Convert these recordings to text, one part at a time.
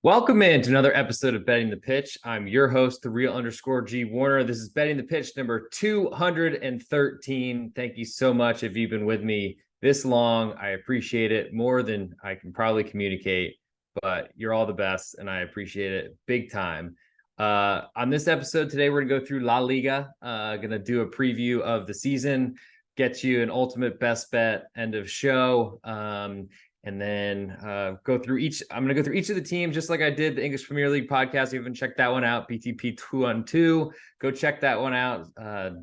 Welcome in to another episode of Betting the Pitch. I'm your host, the real underscore G Warner. This is Betting the Pitch number 213. Thank you so much if you've been with me this long. I appreciate it more than I can probably communicate, but you're all the best and I appreciate it big time. On this episode today, we're going to go through La Liga. Going to do a preview of the season, get you an ultimate best bet end of show. And then go through each. I'm going to go through each of the teams, just like I did the English Premier League podcast. If you haven't checked that one out, BTP 212. Go check that one out.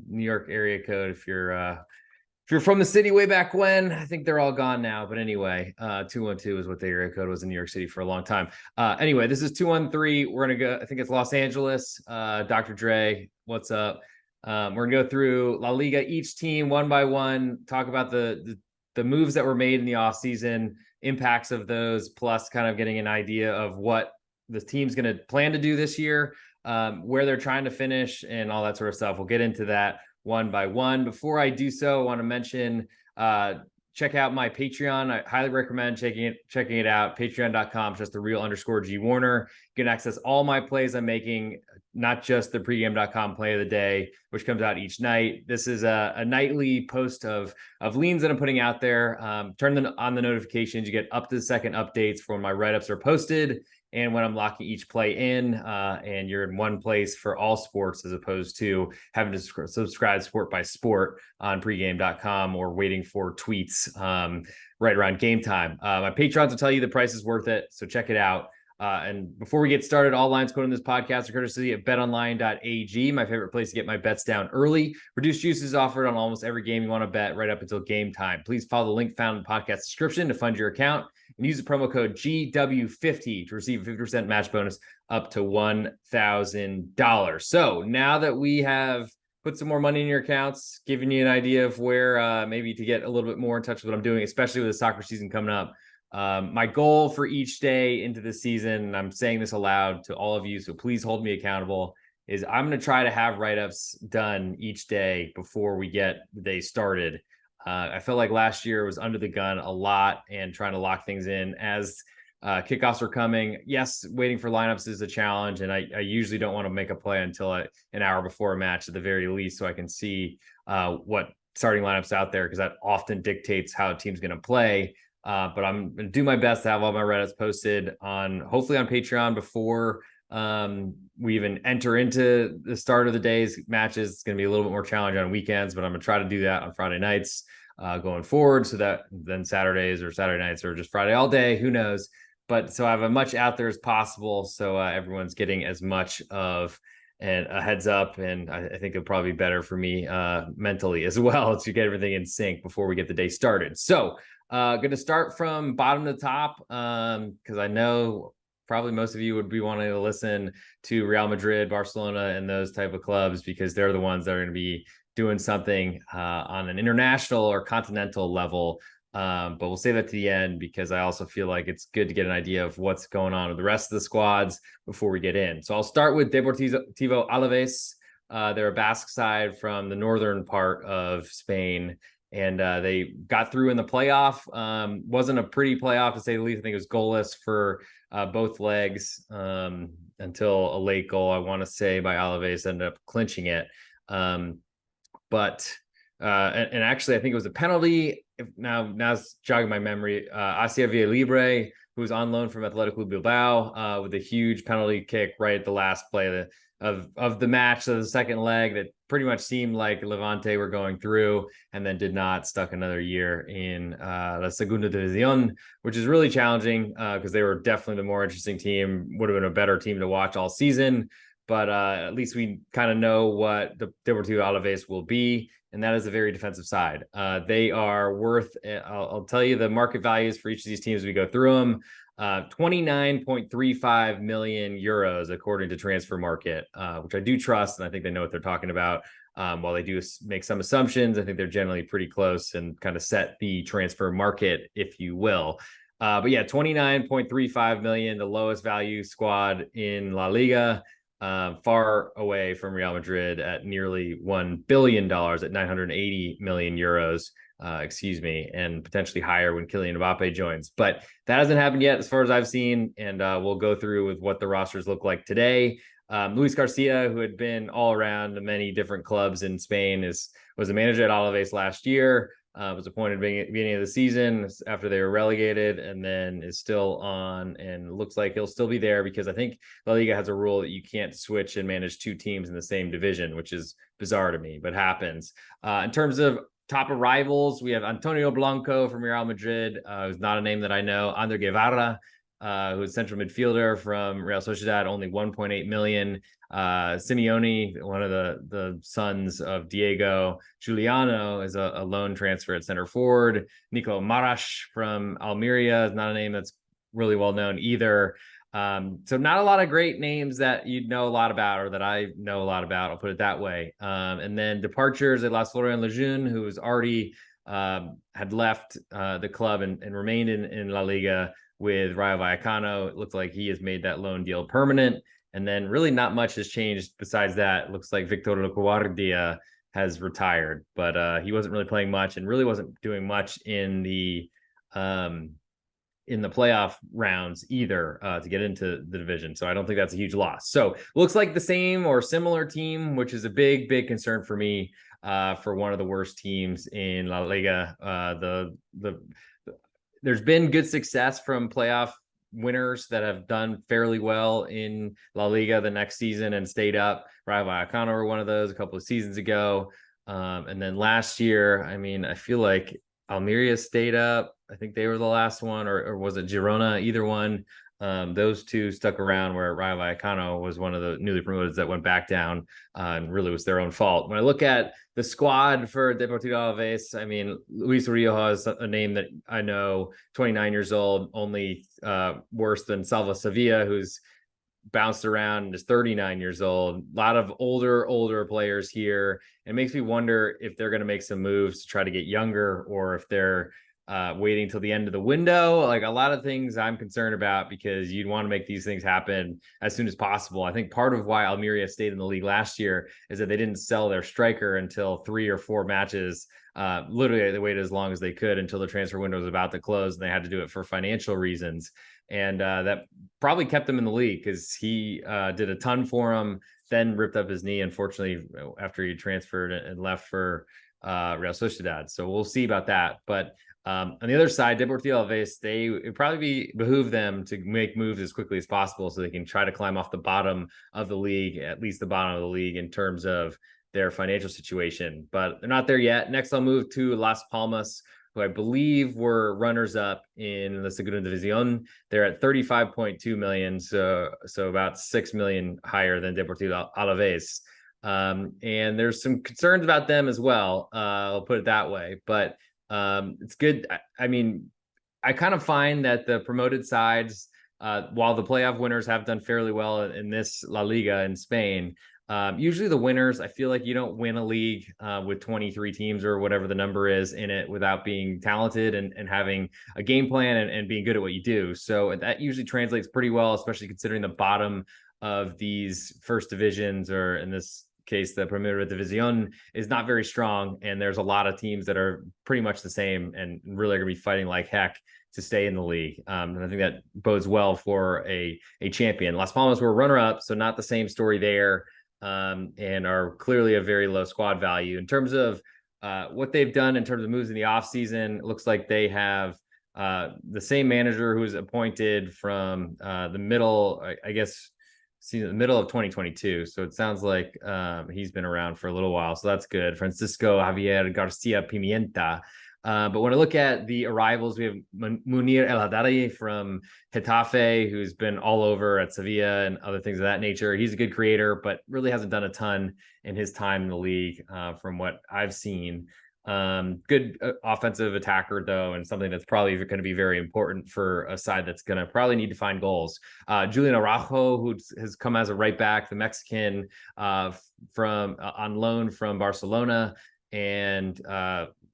New York area code. If you're from the city way back when, I think they're all gone now. But anyway, 212 is what the area code was in New York City for a long time. Anyway, this is 213. We're going to go, I think it's Los Angeles. Dr. Dre, what's up? We're going to go through La Liga, each team one by one, talk about the moves that were made in the offseason, impacts of those, plus kind of getting an idea of what the team's going to plan to do this year, where they're trying to finish and all that sort of stuff. We'll get into that one by one. Before I do so, I want to mention, check out my Patreon. I highly recommend checking it out. Patreon.com, just the real underscore G Warner. You can access all my plays I'm making, not just the pregame.com play of the day, which comes out each night. This is a nightly post of leans that I'm putting out there. Turn on the notifications. You get up to the second updates for when my write-ups are posted and when I'm locking each play in, and you're in one place for all sports as opposed to having to subscribe sport by sport on pregame.com or waiting for tweets right around game time. My patrons will tell you the price is worth it, so check it out. And before we get started, all lines quoted in this podcast are courtesy of betonline.ag, my favorite place to get my bets down early. Reduced juice is offered on almost every game you want to bet right up until game time. Please follow the link found in the podcast description to fund your account and use the promo code GW50 to receive a 50% match bonus up to $1,000. So now that we have put some more money in your accounts, giving you an idea of where maybe to get a little bit more in touch with what I'm doing, especially with the soccer season coming up. My goal for each day into the season, and I'm saying this aloud to all of you, so please hold me accountable, is I'm going to try to have write-ups done each day before we get the day started. I felt like last year was under the gun a lot and trying to lock things in as kickoffs are coming. Yes, waiting for lineups is a challenge, and I usually don't want to make a play until an hour before a match at the very least, so I can see what starting lineups out there, because that often dictates how a team's going to play. But I'm going to do my best to have all my Reddits posted hopefully on Patreon before we even enter into the start of the day's matches. It's going to be a little bit more challenging on weekends, but I'm going to try to do that on Friday nights going forward, so that then Saturdays or Saturday nights or just Friday all day, who knows. But so I have as much out there as possible, so everyone's getting as much of and a heads up, and I think it'll probably be better for me mentally as well to get everything in sync before we get the day started. So going to start from bottom to top, because I know probably most of you would be wanting to listen to Real Madrid, Barcelona, and those type of clubs, because they're the ones that are going to be doing something on an international or continental level. But we'll save that to the end, because I also feel like it's good to get an idea of what's going on with the rest of the squads before we get in. So I'll start with Deportivo Alaves. They're a Basque side from the northern part of Spain. And they got through in the playoff. Wasn't a pretty playoff, to say the least. I think it was goalless for both legs until a late goal, I want to say, by Alaves, ended up clinching it. But actually, I think it was a penalty. Now it's jogging my memory. Asia Villalibre, who was on loan from Athletic Club Bilbao, with a huge penalty kick right at the last play of the match, so the second leg, that pretty much seemed like Levante were going through, and then did not, stuck another year in La Segunda División, which is really challenging because they were definitely the more interesting team, would have been a better team to watch all season. But at least we kind of know what the Deportivo Alaves will be, and that is a very defensive side. They are worth, I'll tell you the market values for each of these teams as we go through them. 29.35 million euros, according to Transfer Market, which I do trust, and I think they know what they're talking about. While they do make some assumptions, I think they're generally pretty close and kind of set the transfer market, if you will. But yeah, 29.35 million, the lowest value squad in La Liga, far away from Real Madrid at nearly $1 billion at 980 million euros. and potentially higher when Kylian Mbappe joins. But that hasn't happened yet, as far as I've seen. And we'll go through with what the rosters look like today. Luis Garcia, who had been all around many different clubs in Spain, was a manager at Alaves last year. Was appointed at the beginning of the season after they were relegated, and then is still on, and looks like he'll still be there because I think La Liga has a rule that you can't switch and manage two teams in the same division, which is bizarre to me, but happens. In terms of top arrivals, we have Antonio Blanco from Real Madrid, who's not a name that I know. Ander Guevara, who's a central midfielder from Real Sociedad, only 1.8 million. Simeone, one of the sons of Diego Giuliano, is a loan transfer at center forward. Nico Marash from Almeria is not a name that's really well known either. So not a lot of great names that you'd know a lot about, or that I know a lot about, I'll put it that way. And then departures at Las Florian Lejeune, who was already had left the club and remained in La Liga with Rayo Vallecano. It looks like he has made that loan deal permanent. And then really not much has changed besides that. It looks like Victor LaGuardia has retired, but he wasn't really playing much and really wasn't doing much in the playoff rounds either to get into the division. So I don't think that's a huge loss. So looks like the same or similar team, which is a big concern for me for one of the worst teams in La Liga. There's been good success from playoff winners that have done fairly well in La Liga the next season and stayed up. Rayo Vallecano were one of those a couple of seasons ago. And then last year, I mean, I feel like Almeria stayed up. I think they were the last one, or was it Girona? Either one. Those two stuck around, where Rayo Vallecano was one of the newly promoted that went back down, and really was their own fault. When I look at the squad for Deportivo Alaves, I mean, Luis Rioja is a name that I know, 29 years old, only worse than Salva Sevilla, who's bounced around and is 39 years old. A lot of older players here. It makes me wonder if they're going to make some moves to try to get younger, or if they're waiting till the end of the window. Like, a lot of things I'm concerned about, because you'd want to make these things happen as soon as possible. I think part of why Almeria stayed in the league last year is that they didn't sell their striker until 3 or 4 matches. Literally, they waited as long as they could until the transfer window was about to close, and they had to do it for financial reasons. And that probably kept him in the league, because he did a ton for him, then ripped up his knee, unfortunately, after he transferred and left for Real Sociedad. So we'll see about that. But on the other side, Deportivo Alaves, it probably behoove them to make moves as quickly as possible so they can try to climb off the bottom of the league, at least the bottom of the league in terms of their financial situation. But they're not there yet. Next, I'll move to Las Palmas, who I believe were runners-up in the Segunda División. They're at 35.2 million, so about 6 million higher than Deportivo Alaves. And there's some concerns about them as well. I'll put it that way. But it's good. I mean, I kind of find that the promoted sides, while the playoff winners have done fairly well in this La Liga in Spain, usually the winners, I feel like you don't win a league with 23 teams or whatever the number is in it without being talented and having a game plan and being good at what you do. So that usually translates pretty well, especially considering the bottom of these first divisions, or in this case, the Primera División, is not very strong. And there's a lot of teams that are pretty much the same and really are going to be fighting like heck to stay in the league. And I think that bodes well for a champion. Las Palmas were runner-up, so not the same story there. And are clearly a very low squad value. In terms of what they've done in terms of moves in the offseason, it looks like they have the same manager who was appointed from the middle, I guess, the middle of 2022. So it sounds like he's been around for a little while. So that's good. Francisco Javier Garcia Pimienta. But when I look at the arrivals, we have Munir El Haddadi from Getafe, who's been all over at Sevilla and other things of that nature. He's a good creator, but really hasn't done a ton in his time in the league from what I've seen. Good offensive attacker, though, and something that's probably going to be very important for a side that's going to probably need to find goals. Julian Araujo, who has come as a right back, the Mexican from on loan from Barcelona, and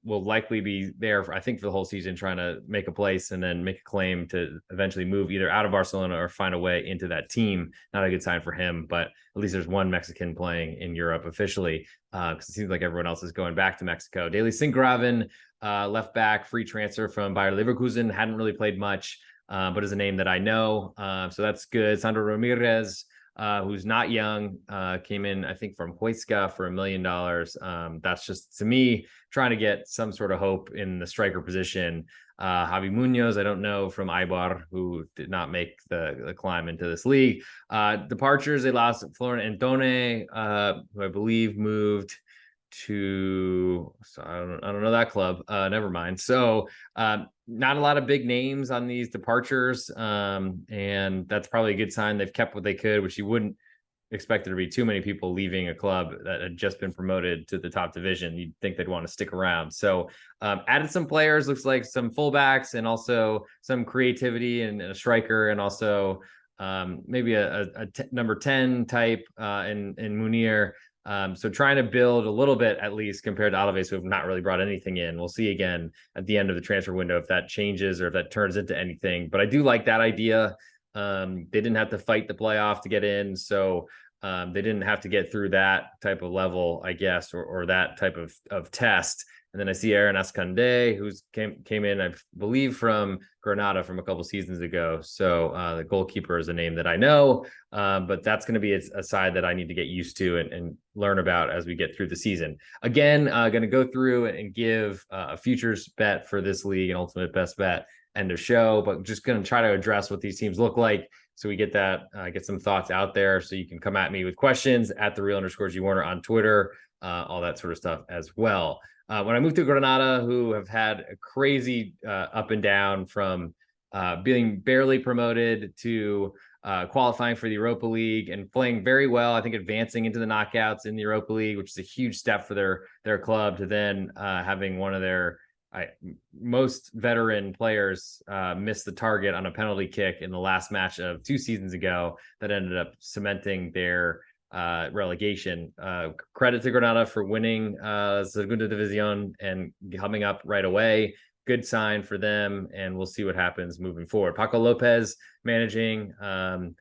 will likely be there for, I think, for the whole season, trying to make a place and then make a claim to eventually move either out of Barcelona or find a way into that team. Not a good sign for him, but at least there's one Mexican playing in Europe officially, because it seems like everyone else is going back to Mexico. Daily Sinkgraven left back, free transfer from Bayer Leverkusen. Hadn't really played much, but is a name that I know. So that's good. Sandro Ramirez, who's not young, came in, I think, from Huesca for $1 million. That's just, to me, trying to get some sort of hope in the striker position. Javi Munoz, I don't know, from Eibar, who did not make the climb into this league. Departures, they lost Florent Antone, who I believe moved to, so I don't know that club. Never mind. So not a lot of big names on these departures, and that's probably a good sign. They've kept what they could, which you wouldn't expect there to be too many people leaving a club that had just been promoted to the top division. You'd think they'd want to stick around. So added some players, looks like some fullbacks, and also some creativity and a striker, and also maybe a number 10 type in Munir. So trying to build a little bit, at least, compared to Alaves, who have not really brought anything in. We'll see again at the end of the transfer window if that changes or if that turns into anything. But I do like that idea. They didn't have to fight the playoff to get in, so they didn't have to get through that type of level, I guess, or that type of test. And then I see Aaron Ascande, who's came in, I believe, from Granada from a couple seasons ago. So the goalkeeper is a name that I know, but that's going to be a side that I need to get used to and learn about as we get through the season. Again, going to go through and give a futures bet for this league, an ultimate best bet, end of show, but just going to try to address what these teams look like, so we get that, get some thoughts out there, so you can come at me with questions at @the_Real_G Warner on Twitter, all that sort of stuff as well. When I moved to Granada, who have had a crazy up and down from being barely promoted to qualifying for the Europa League and playing very well, I think advancing into the knockouts in the Europa League, which is a huge step for their club, to then having one of their most veteran players missed the target on a penalty kick in the last match of 2 seasons ago that ended up cementing their relegation. Credit to Granada for winning Segunda División and coming up right away. Good sign for them, and we'll see what happens moving forward. Paco Lopez managing. I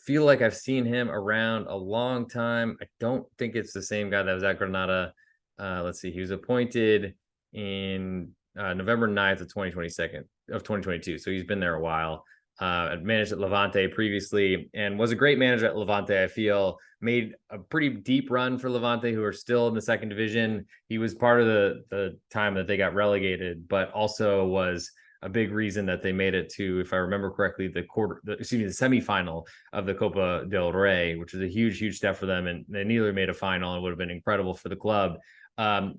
feel like I've seen him around a long time. I don't think it's the same guy that was at Granada. Let's see. He was appointed in November 9th of 2022. So he's been there a while. Managed at Levante previously and was a great manager at Levante. I feel made a pretty deep run for Levante, who are still in the second division. He was part of the time that they got relegated, but also was a big reason that they made it to, if I remember correctly, the semifinal of the Copa del Rey, which is a huge step for them. And they nearly made a final and would have been incredible for the club.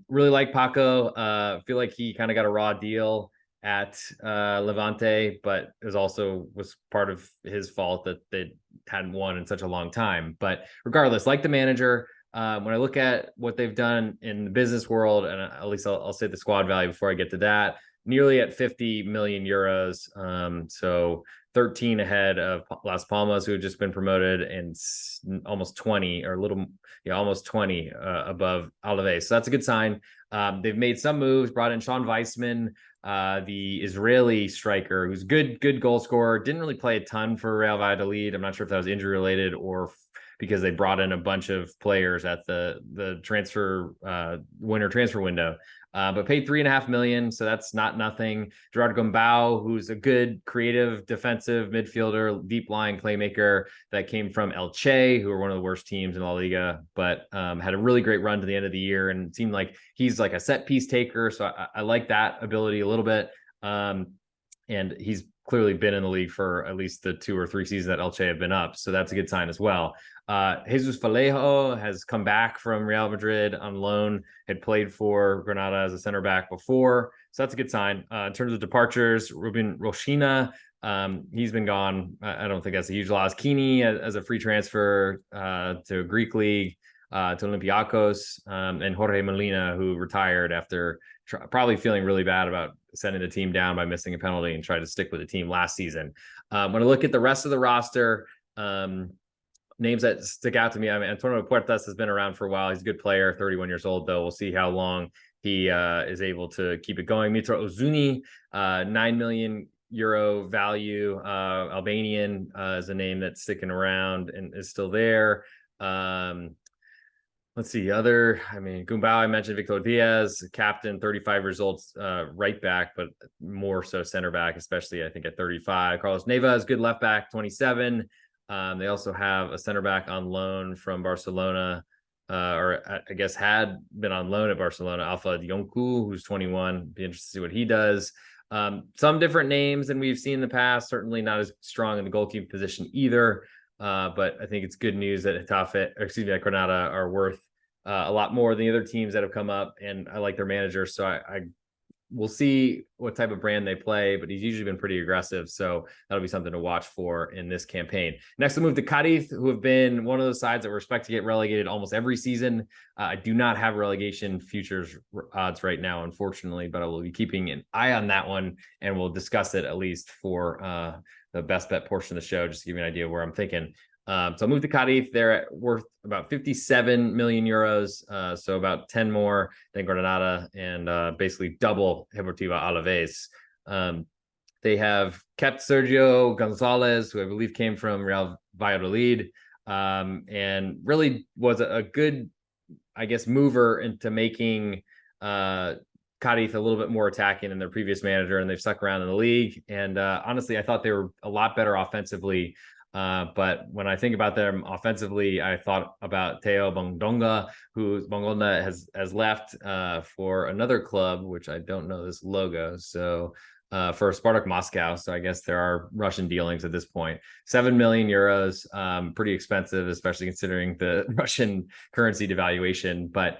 Really like Paco. Feel like he kind of got a raw deal at Levante, but it was part of his fault that they hadn't won in such a long time. But regardless, like the manager, when I look at what they've done in the business world, and at least I'll say the squad value before I get to that, nearly at 50 million euros. So 13 ahead of Las Palmas, who had just been promoted, and almost 20 almost 20 above Alaves. So that's a good sign. They've made some moves, brought in Sean Weissman, the Israeli striker, who's good goal scorer. Didn't really play a ton for Real Valladolid. I'm not sure if that was injury related or because they brought in a bunch of players at the winter transfer window. But paid $3.5 million, so that's not nothing. Gerard Gombau, who's a good creative defensive midfielder, deep lying playmaker that came from Elche, who are one of the worst teams in La Liga, but had a really great run to the end of the year, and it seemed like he's like a set piece taker. So I like that ability a little bit. And he's clearly been in the league for at least the 2 or 3 seasons that Elche have been up. So that's a good sign as well. Jesus Vallejo has come back from Real Madrid on loan, had played for Granada as a center back before. So that's a good sign. In terms of departures, Ruben Rochina, he's been gone. I don't think that's a huge loss. Kini as a free transfer to a Greek league, to Olympiacos, and Jorge Molina, who retired after probably feeling really bad about sending the team down by missing a penalty and tried to stick with the team last season. When I look at the rest of the roster, names that stick out to me, I mean, Antonio Puertas has been around for a while. He's a good player, 31 years old, though. We'll see how long he is able to keep it going. Mitra Ozuni, 9 million euro value, Albanian, is a name that's sticking around and is still there. Let's see. Gumbau, I mentioned Victor Diaz, captain, 35 years old, right back, but more so center back, especially I think at 35. Carlos Neva is good left back, 27. They also have a center back on loan from Barcelona, or I guess had been on loan at Barcelona, Alpha Dionku, who's 21. Be interested to see what he does. Some different names than we've seen in the past, certainly not as strong in the goalkeeping position either. But I think it's good news that that Granada are worth a lot more than the other teams that have come up, and I like their manager. So I we'll see what type of brand they play, but he's usually been pretty aggressive. So that'll be something to watch for in this campaign. Next, we'll move to Cadiz, who have been one of those sides that we're expected to get relegated almost every season. I do not have relegation futures odds right now, unfortunately, but I will be keeping an eye on that one, and we'll discuss it at least for the best bet portion of the show, just to give you an idea of where I'm thinking. So I'll move to Cadiz. They're worth about 57 million euros, so about 10 more than Granada, and basically double Deportivo Alaves. They have kept Sergio Gonzalez, who I believe came from Real Valladolid, and really was a good, I guess, mover into making Cadiz a little bit more attacking than their previous manager, and they've stuck around in the league. And honestly, I thought they were a lot better offensively. But when I think about them offensively, I thought about Theo Bongdonga, who Bongonda has left for another club, which I don't know this logo. So for Spartak Moscow. So I guess there are Russian dealings at this point. 7 million euros, pretty expensive, especially considering the Russian currency devaluation. But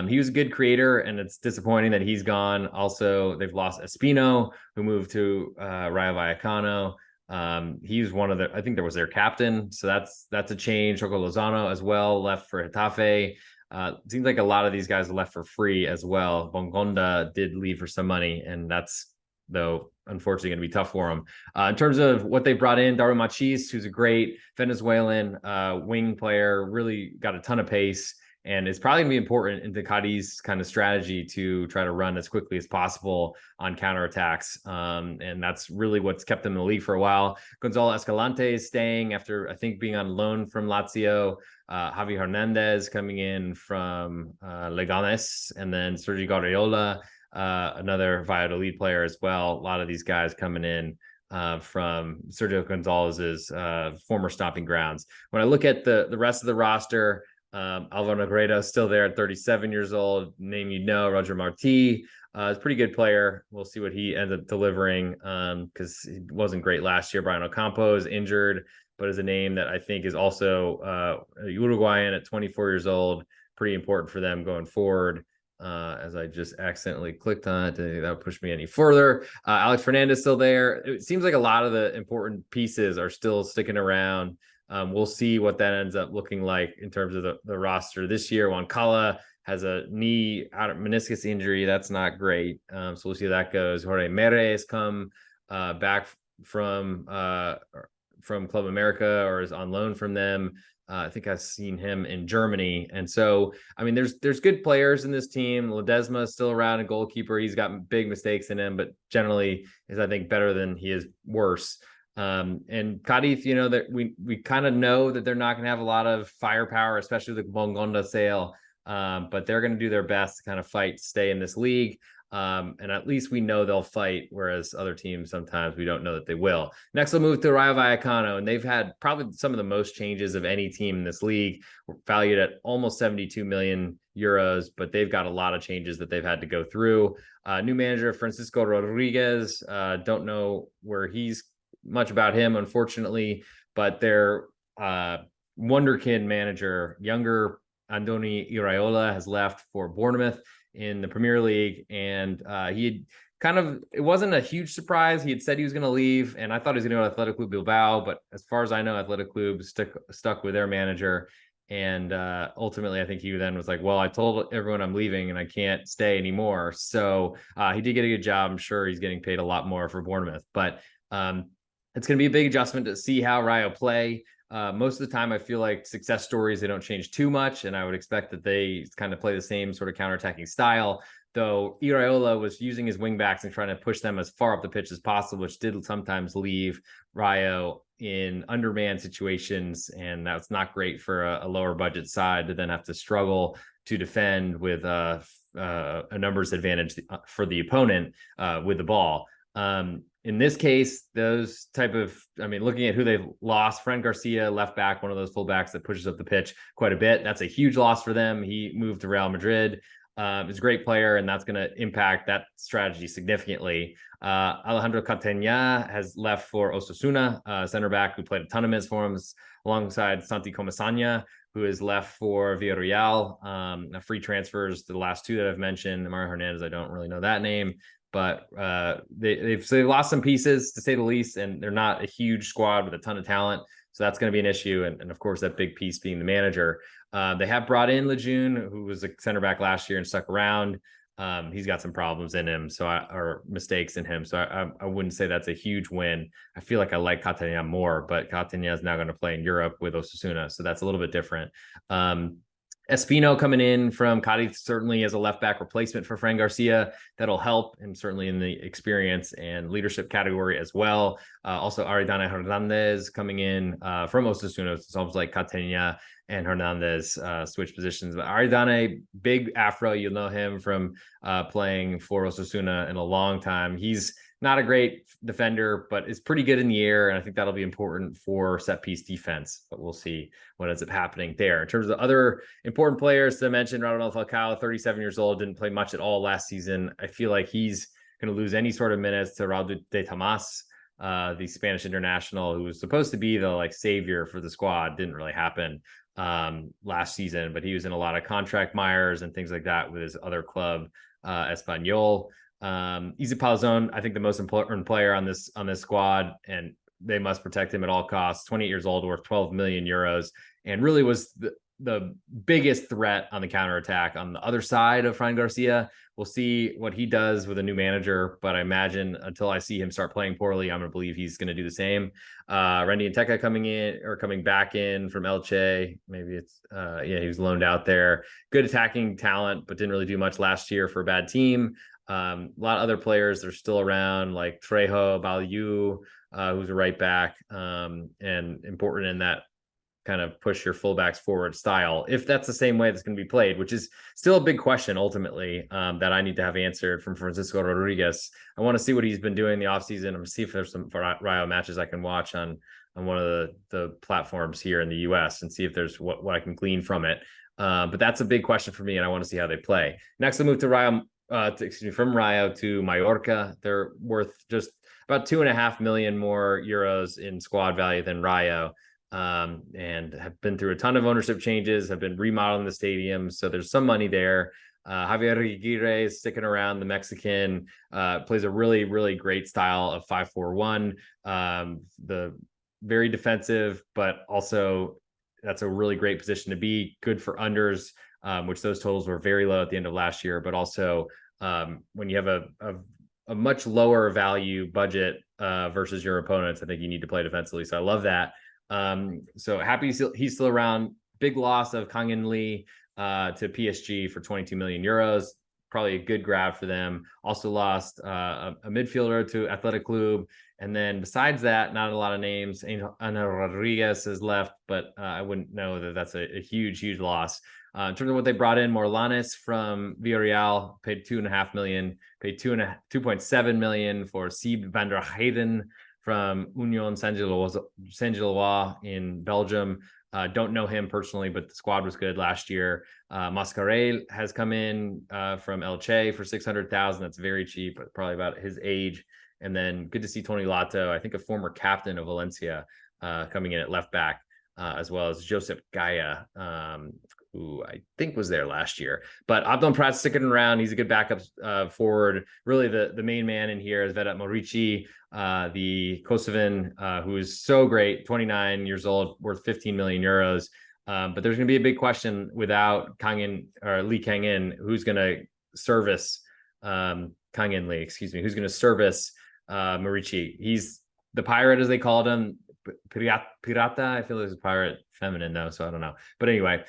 he was a good creator, and it's disappointing that he's gone. Also, they've lost Espino, who moved to Rayo Vallecano. He's one of I think there was their captain. So that's a change. Choco Lozano as well left for Getafe. Seems like a lot of these guys left for free as well. Bongonda did leave for some money, and that's, though, unfortunately going to be tough for him. In terms of what they brought in, Daru Machis, who's a great Venezuelan wing player, really got a ton of pace, and it's probably going to be important into Cadiz kind of strategy to try to run as quickly as possible on counterattacks. And that's really what's kept them in the league for a while. Gonzalo Escalante is staying after, I think, being on loan from Lazio. Javi Hernandez coming in from Leganes, and then Sergio Guardiola, another Valladolid player as well. A lot of these guys coming in from Sergio Gonzalez's former stomping grounds. When I look at the rest of the roster, Alvaro Negredo is still there at 37 years old. Name you know, Roger Martí is a pretty good player. We'll see what he ends up delivering, because he wasn't great last year. Brian Ocampo is injured, but is a name that I think is also Uruguayan at 24 years old. Pretty important for them going forward. As I just accidentally clicked on it, that would push me any further. Alex Fernandez still there. It seems like a lot of the important pieces are still sticking around. We'll see what that ends up looking like in terms of the roster this year. Wancala has a knee meniscus injury. That's not great. So we'll see how that goes. Jorge Mere has come back from Club America, or is on loan from them. I think I've seen him in Germany. And so, I mean, there's good players in this team. Ledesma is still around, a goalkeeper. He's got big mistakes in him, but generally is, I think, better than he is worse. And Cadiz, you know, that we kind of know that they're not going to have a lot of firepower, especially with the Bongonda sale. But they're going to do their best to kind of fight to stay in this league. And at least we know they'll fight, whereas other teams, sometimes we don't know that they will. Next, we'll move to Rayo Vallecano, and they've had probably some of the most changes of any team in this league, valued at almost 72 million euros, but they've got a lot of changes that they've had to go through. New manager, Francisco Rodriguez, don't know where he's much about him, unfortunately, but their wonderkid manager, younger Andoni Iraola, has left for Bournemouth in the Premier League, and he had it wasn't a huge surprise. He had said he was going to leave, and I thought he was going to go to Athletic Club Bilbao, but as far as I know, Athletic Club stuck with their manager, and ultimately I think he then was like, well, I told everyone I'm leaving and I can't stay anymore. So he did get a good job. I'm sure he's getting paid a lot more for Bournemouth, but it's going to be a big adjustment to see how Rayo play. Most of the time, I feel like success stories, they don't change too much, and I would expect that they kind of play the same sort of counterattacking style, though Iraola was using his wingbacks and trying to push them as far up the pitch as possible, which did sometimes leave Rayo in undermanned situations, and that's not great for a lower budget side to then have to struggle to defend with a numbers advantage for the opponent with the ball. In this case, those type of, looking at who they've lost, Fran Garcia, left back, one of those fullbacks that pushes up the pitch quite a bit. That's a huge loss for them. He moved to Real Madrid. He's a great player, and that's going to impact that strategy significantly. Alejandro Catena has left for Osasuna, center back who played a ton of minutes for him, alongside Santi Comesaña, who has left for Villarreal. Free transfers to the last two that I've mentioned. Mario Hernandez, I don't really know that name. But they've lost some pieces, to say the least, and they're not a huge squad with a ton of talent. So that's going to be an issue. And of course, that big piece being the manager. They have brought in Lejeune, who was a center back last year and stuck around. He's got some problems in him, or mistakes in him. So I wouldn't say that's a huge win. I feel like I like Catania more, but Catania is now going to play in Europe with Osasuna. So that's a little bit different. Espino coming in from Cadiz, certainly as a left back replacement for Fran Garcia. That'll help, and certainly in the experience and leadership category as well. Also, Aridane Hernandez coming in from Osasuna. It's almost like Catania and Hernandez switch positions. But Aridane, big afro, you'll know him from playing for Osasuna in a long time. He's not a great defender, but is pretty good in the air, and I think that'll be important for set-piece defense. But we'll see what ends up happening there. In terms of other important players to mention, Radamel Falcao, 37 years old, didn't play much at all last season. I feel like he's going to lose any sort of minutes to Raul de Tomas, the Spanish international, who was supposed to be the savior for the squad. Didn't really happen last season, but he was in a lot of contract mires and things like that with his other club, Espanyol. Izzy Palazón, I think the most important player on this squad, and they must protect him at all costs. 28 years old, worth 12 million euros, and really was the biggest threat on the counterattack on the other side of Fran Garcia. We'll see what he does with a new manager, but I imagine until I see him start playing poorly, I'm going to believe he's going to do the same. Randy Anteca coming back in from Elche. Maybe it's he was loaned out there. Good attacking talent, but didn't really do much last year for a bad team. A lot of other players that are still around, like Trejo Baliu, who's a right back, and important in that kind of push your fullbacks forward style, if that's the same way that's going to be played, which is still a big question ultimately, that I need to have answered from Francisco Rodriguez. I want to see what he's been doing in the offseason. I'm going to see if there's some Rayo matches I can watch on one of the platforms here in the US and see if there's what I can glean from it. But that's a big question for me, and I want to see how they play. Next, I'll move to Rayo. From Rayo to Mallorca. They're worth just about 2.5 million more euros in squad value than Rayo, and have been through a ton of ownership changes, have been remodeling the stadium. So there's some money there. Javier Aguirre is sticking around. The Mexican plays a really, really great style of 5-4-1. The very defensive, but also that's a really great position to be. Good for unders, which those totals were very low at the end of last year, but also when you have a much lower value budget versus your opponents, I think you need to play defensively. So I love that. So happy he's still around. Big loss of Kang In Lee to PSG for 22 million euros. Probably a good grab for them. Also lost a midfielder to Athletic Club. And then besides that, not a lot of names. Ana Rodriguez has left, but I wouldn't know that that's a huge, huge loss. In terms of what they brought in, Morlanes from Villarreal paid 2.5 million, paid 2.7 million for Sieb van der Heyden from Union Saint-Gilloise in Belgium. Don't know him personally, but the squad was good last year. Mascarell has come in from Elche for 600,000. That's very cheap, but probably about his age. And then good to see Tony Lato, I think a former captain of Valencia, coming in at left back, as well as Josep Gaia, who I think was there last year. But Abdon Pratt's sticking around. He's a good backup forward. Really, the main man in here is Vedat Morici, the Kosovan, who is so great, 29 years old, worth 15 million euros. But there's going to be a big question without Lee Kang-in, who's going to service Kang-in Lee, who's going to service Morici. He's the pirate, as they called him. Pirata, I feel like it's a pirate feminine though, so I don't know. But anyway,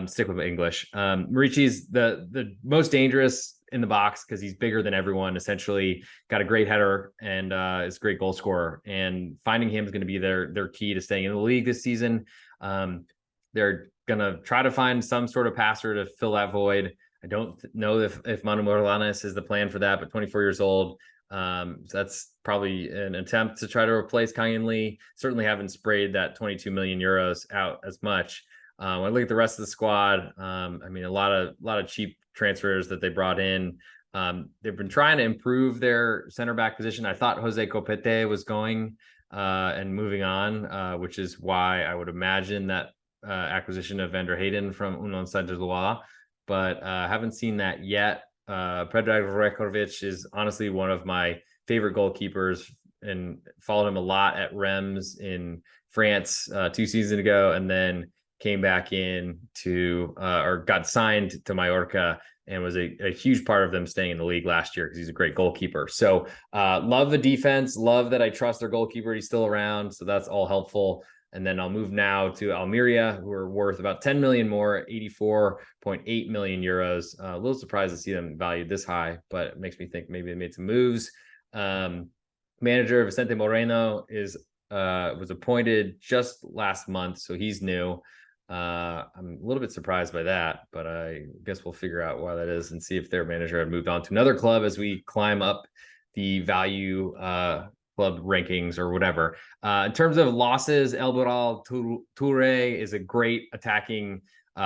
stick with English. Marici's the most dangerous in the box because he's bigger than everyone, essentially got a great header and is a great goal scorer. And finding him is going to be their key to staying in the league this season. They're going to try to find some sort of passer to fill that void. I don't know if Manu Morlanes is the plan for that, but 24 years old. So that's probably an attempt to try to replace Kang-in Lee. Certainly haven't sprayed that 22 million euros out as much. When I look at the rest of the squad, I mean, a lot of cheap transfers that they brought in. They've been trying to improve their center back position. I thought Jose Copete was going and moving on, which is why I would imagine that acquisition of Vander Hayden from Union Saint-Gilloise, but haven't seen that yet. Predrag Rekovic is honestly one of my favorite goalkeepers and followed him a lot at Reims in France 2 seasons ago, and then came back in to or got signed to Mallorca and was a huge part of them staying in the league last year because he's a great goalkeeper. So love the defense, love that I trust their goalkeeper. He's still around, so that's all helpful. And then I'll move now to Almeria, who are worth about 10 million more, 84.8 million euros. A little surprised to see them valued this high, but it makes me think maybe they made some moves. Manager Vicente Moreno was appointed just last month, so he's new. I'm a little bit surprised by that, but I guess we'll figure out why that is and see if their manager had moved on to another club as we climb up the value club rankings or whatever. In terms of losses, El Boral Toure is a great attacking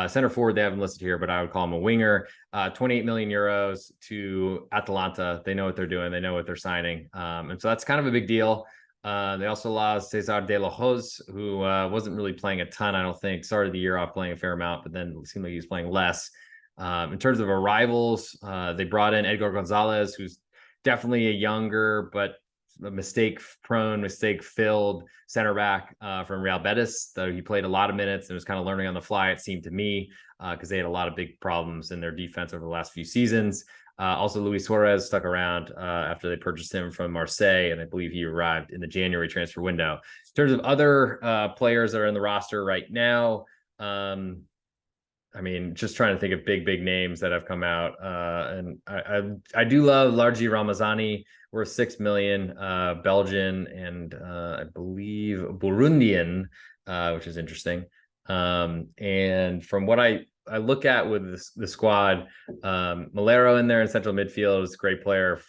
center forward. They haven't listed here, but I would call him a winger. 28 million euros to Atalanta. They know what they're doing. They know what they're signing. And so that's kind of a big deal. They also lost Cesar de la Hoz, who wasn't really playing a ton, I don't think. Started the year off playing a fair amount, but then it seemed like he was playing less. In terms of arrivals, they brought in Edgar Gonzalez, who's definitely a younger but a mistake-prone, mistake-filled center back from Real Betis. Though he played a lot of minutes and was kind of learning on the fly, it seemed to me, because they had a lot of big problems in their defense over the last few seasons. Also, Luis Suarez stuck around after they purchased him from Marseille, and I believe he arrived in the January transfer window. In terms of other players that are in the roster right now, I mean, just trying to think of big names that have come out. And I do love Largi Ramazani, worth 6 million, Belgian, and I believe Burundian, which is interesting. And from what I look at with the squad, Malero in there in central midfield is a great player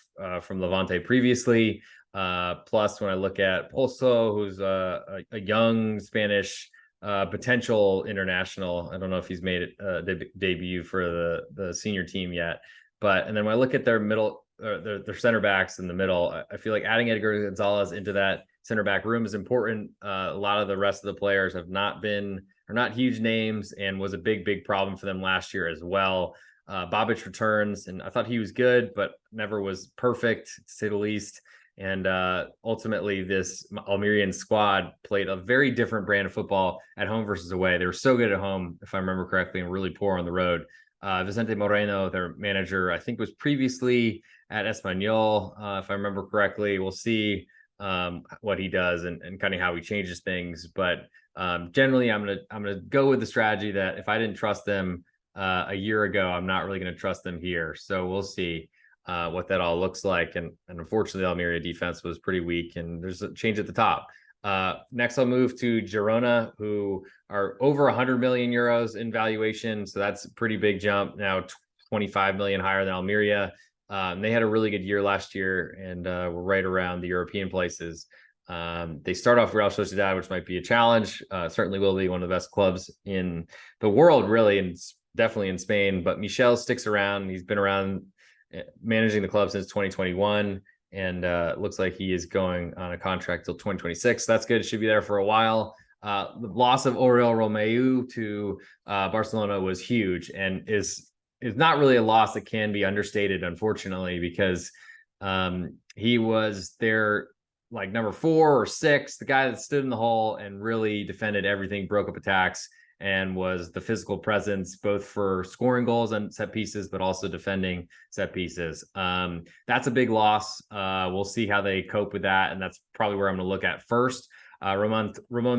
from Levante previously. Plus, when I look at Pozo, who's a young Spanish potential international. I don't know if he's made it debut for the senior team yet, and then when I look at their middle, their center backs in the middle, I feel like adding Edgar Gonzalez into that center back room is important. A lot of the rest of the players are not huge names and was a big problem for them last year as well. Babic returns, and I thought he was good, but never was perfect, to say the least. And ultimately, this Almerian squad played a very different brand of football at home versus away. They were so good at home, if I remember correctly, and really poor on the road. Vicente Moreno, their manager, I think was previously at Espanyol, if I remember correctly. We'll see what he does and kind of how he changes things. But generally, I'm gonna go with the strategy that if I didn't trust them a year ago, I'm not really going to trust them here. So we'll see what that all looks like. And unfortunately, the Almeria defense was pretty weak, and there's a change at the top. Next, I'll move to Girona, who are over 100 million euros in valuation. So that's a pretty big jump. Now 25 million higher than Almeria. They had a really good year last year and were right around the European places. They start off Real Sociedad, which might be a challenge. Certainly will be one of the best clubs in the world, really, and definitely in Spain. But Michel sticks around. He's been around managing the club since 2021, and looks like he is going on a contract till 2026. That's good. Should be there for a while. The loss of Oriol Romeu to Barcelona was huge, and is not really a loss that can be understated, unfortunately, because he was their like number 4 or 6, the guy that stood in the hole and really defended everything, broke up attacks, and was the physical presence both for scoring goals on set pieces, but also defending set pieces. That's a big loss. We'll see how they cope with that, and that's probably where I'm going to look at first. Ramon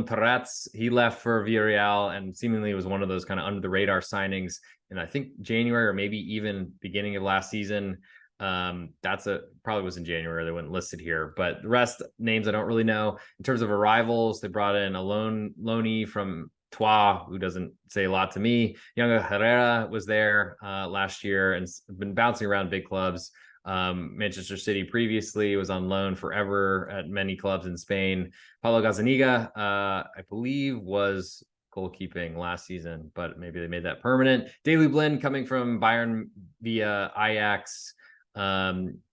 Torres, he left for Villarreal and seemingly was one of those kind of under the radar signings in I think January or maybe even beginning of last season. Probably was in January. They weren't listed here, but the rest names I don't really know. In terms of arrivals, they brought in a loanee from Troyes, who doesn't say a lot to me. Younger Herrera was there last year and been bouncing around big clubs. Manchester City previously was on loan forever at many clubs in Spain. Paulo Gazzaniga, I believe, was goalkeeping last season, but maybe they made that permanent. Daley Blind coming from Bayern via Ajax.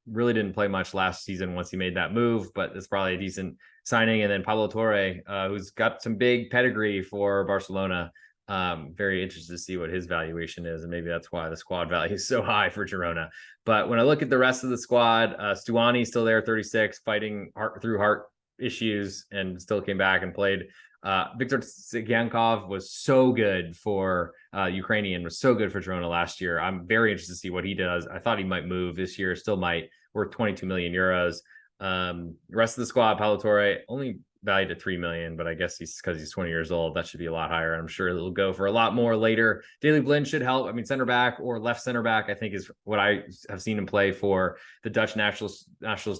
Really didn't play much last season once he made that move, but it's probably a decent signing. And then Pablo Torre, who's got some big pedigree for Barcelona. Very interested to see what his valuation is, and maybe that's why the squad value is so high for Girona. But when I look at the rest of the squad, Stuani still there, 36, fighting through heart issues, and still came back and played. Viktor Tsigyankov was so good for Ukrainian, was so good for Girona last year. I'm very interested to see what he does. I thought he might move this year, still might, worth 22 million euros. The rest of the squad, Paulo Torre, only valued at 3 million, but I guess because he's 20 years old, that should be a lot higher. I'm sure it'll go for a lot more later. Daley Blind should help. I mean, center back or left center back, I think, is what I have seen him play for the Dutch nationals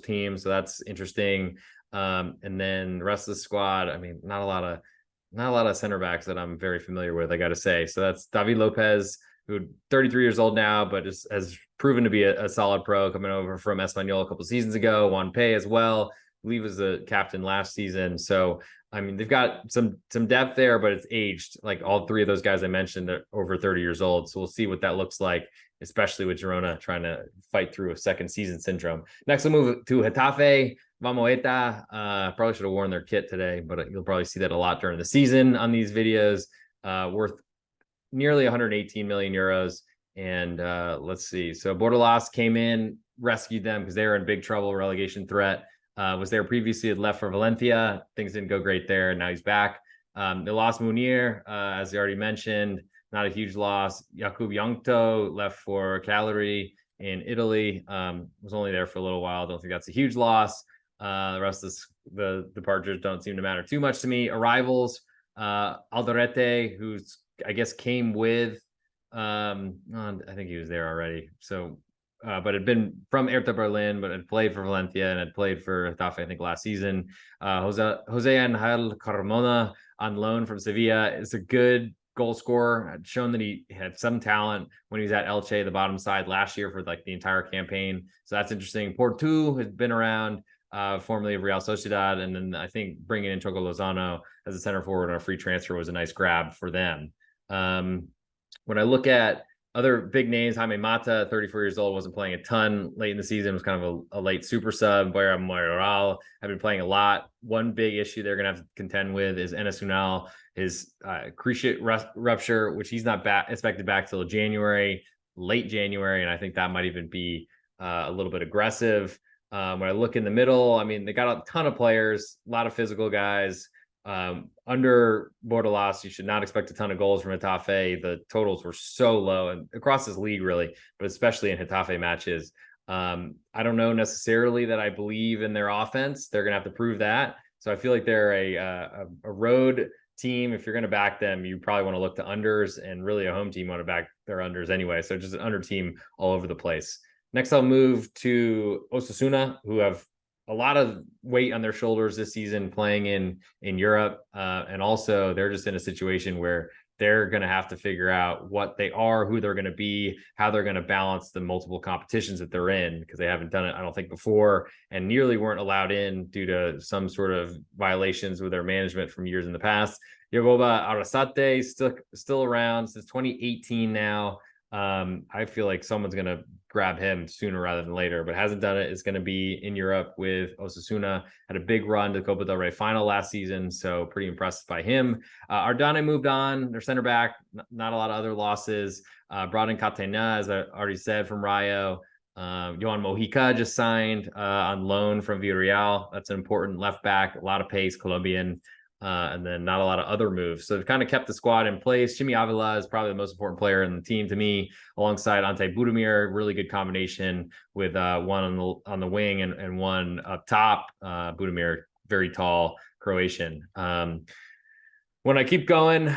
team. So that's interesting. And then the rest of the squad, I mean, not a lot of center backs that I'm very familiar with, I got to say. So that's David Lopez, who 33 years old now, but has proven to be a solid pro, coming over from Espanyol a couple of seasons ago. Juan Pay as well, I believe was the captain last season. So, I mean, they've got some depth there, but it's aged. Like all three of those guys I mentioned are over 30 years old. So we'll see what that looks like, especially with Girona trying to fight through a second season syndrome. Next, we'll move to Getafe. Vamoeta, probably should have worn their kit today, but you'll probably see that a lot during the season on these videos. Worth nearly 118 million euros. And let's see. So Bordalas came in, rescued them because they were in big trouble, relegation threat. Was there previously, had left for Valencia. Things didn't go great there. And now he's back. They lost Munir, as I already mentioned. Not a huge loss. Jakub Jankto left for Cagliari in Italy. Was only there for a little while. Don't think that's a huge loss. The rest of the departures don't seem to matter too much to me. Arrivals, Alderete, who's I guess came with I think he was there already. So but had been from Hertha Berlin, but had played for Valencia and had played for Getafe, I think, last season. Jose Angel Carmona on loan from Sevilla is a good goal scorer. Had shown that he had some talent when he was at Elche, the bottom side, last year for like the entire campaign. So that's interesting. Portu has been around, formerly of Real Sociedad, and then I think bringing in Choco Lozano as a center forward on a free transfer was a nice grab for them. When I look at other big names, Jaime Mata, 34 years old, wasn't playing a ton late in the season, was kind of a late super sub. Boyer Mayoral have been playing a lot. One big issue they're going to have to contend with is Enes Unal, his cruciate rupture, which he's not expected back till late January, and I think that might even be a little bit aggressive. When I look in the middle, I mean, they got a ton of players, a lot of physical guys. Under Bordalas, you should not expect a ton of goals from Getafe. The totals were so low and across this league, really, but especially in Getafe matches. I don't know necessarily that I believe in their offense. They're going to have to prove that. So I feel like they're a road team. If you're going to back them, you probably want to look to unders, and really a home team want to back their unders anyway. So just an under team all over the place. Next, I'll move to Osasuna, who have a lot of weight on their shoulders this season playing in Europe. And also they're just in a situation where they're going to have to figure out what they are, who they're going to be, how they're going to balance the multiple competitions that they're in, because they haven't done it, I don't think, before, and nearly weren't allowed in due to some sort of violations with their management from years in the past. Yagoba Arrasate still around since 2018 now. I feel like someone's going to grab him sooner rather than later, but hasn't done it. It's going to be in Europe with Osasuna. Had a big run to the Copa del Rey final last season, so pretty impressed by him. Ardane moved on. Their center back, not a lot of other losses. Brought in Catena, as I already said, from Rayo. Johan Mojica just signed on loan from Villarreal. That's an important left back, a lot of pace, Colombian. And then not a lot of other moves. So they've kind of kept the squad in place. Jimmy Avila is probably the most important player in the team to me, alongside Ante Budimir. Really good combination with one on the wing and one up top. Budimir, very tall Croatian. When I keep going,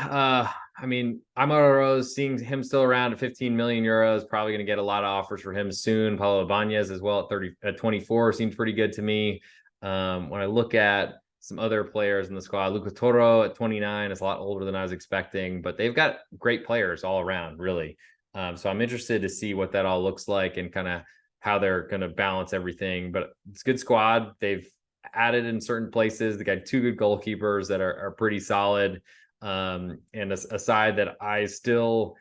I mean, Amaro Rose, seeing him still around at 15 million euros, probably going to get a lot of offers for him soon. Paulo Ibanez as well at 24 seems pretty good to me. When I look at some other players in the squad, Lucas Toro at 29 is a lot older than I was expecting, but they've got great players all around, really. So I'm interested to see what that all looks like and kind of how they're going to balance everything. But it's a good squad. They've added in certain places. They got two good goalkeepers that are pretty solid. And a side that I still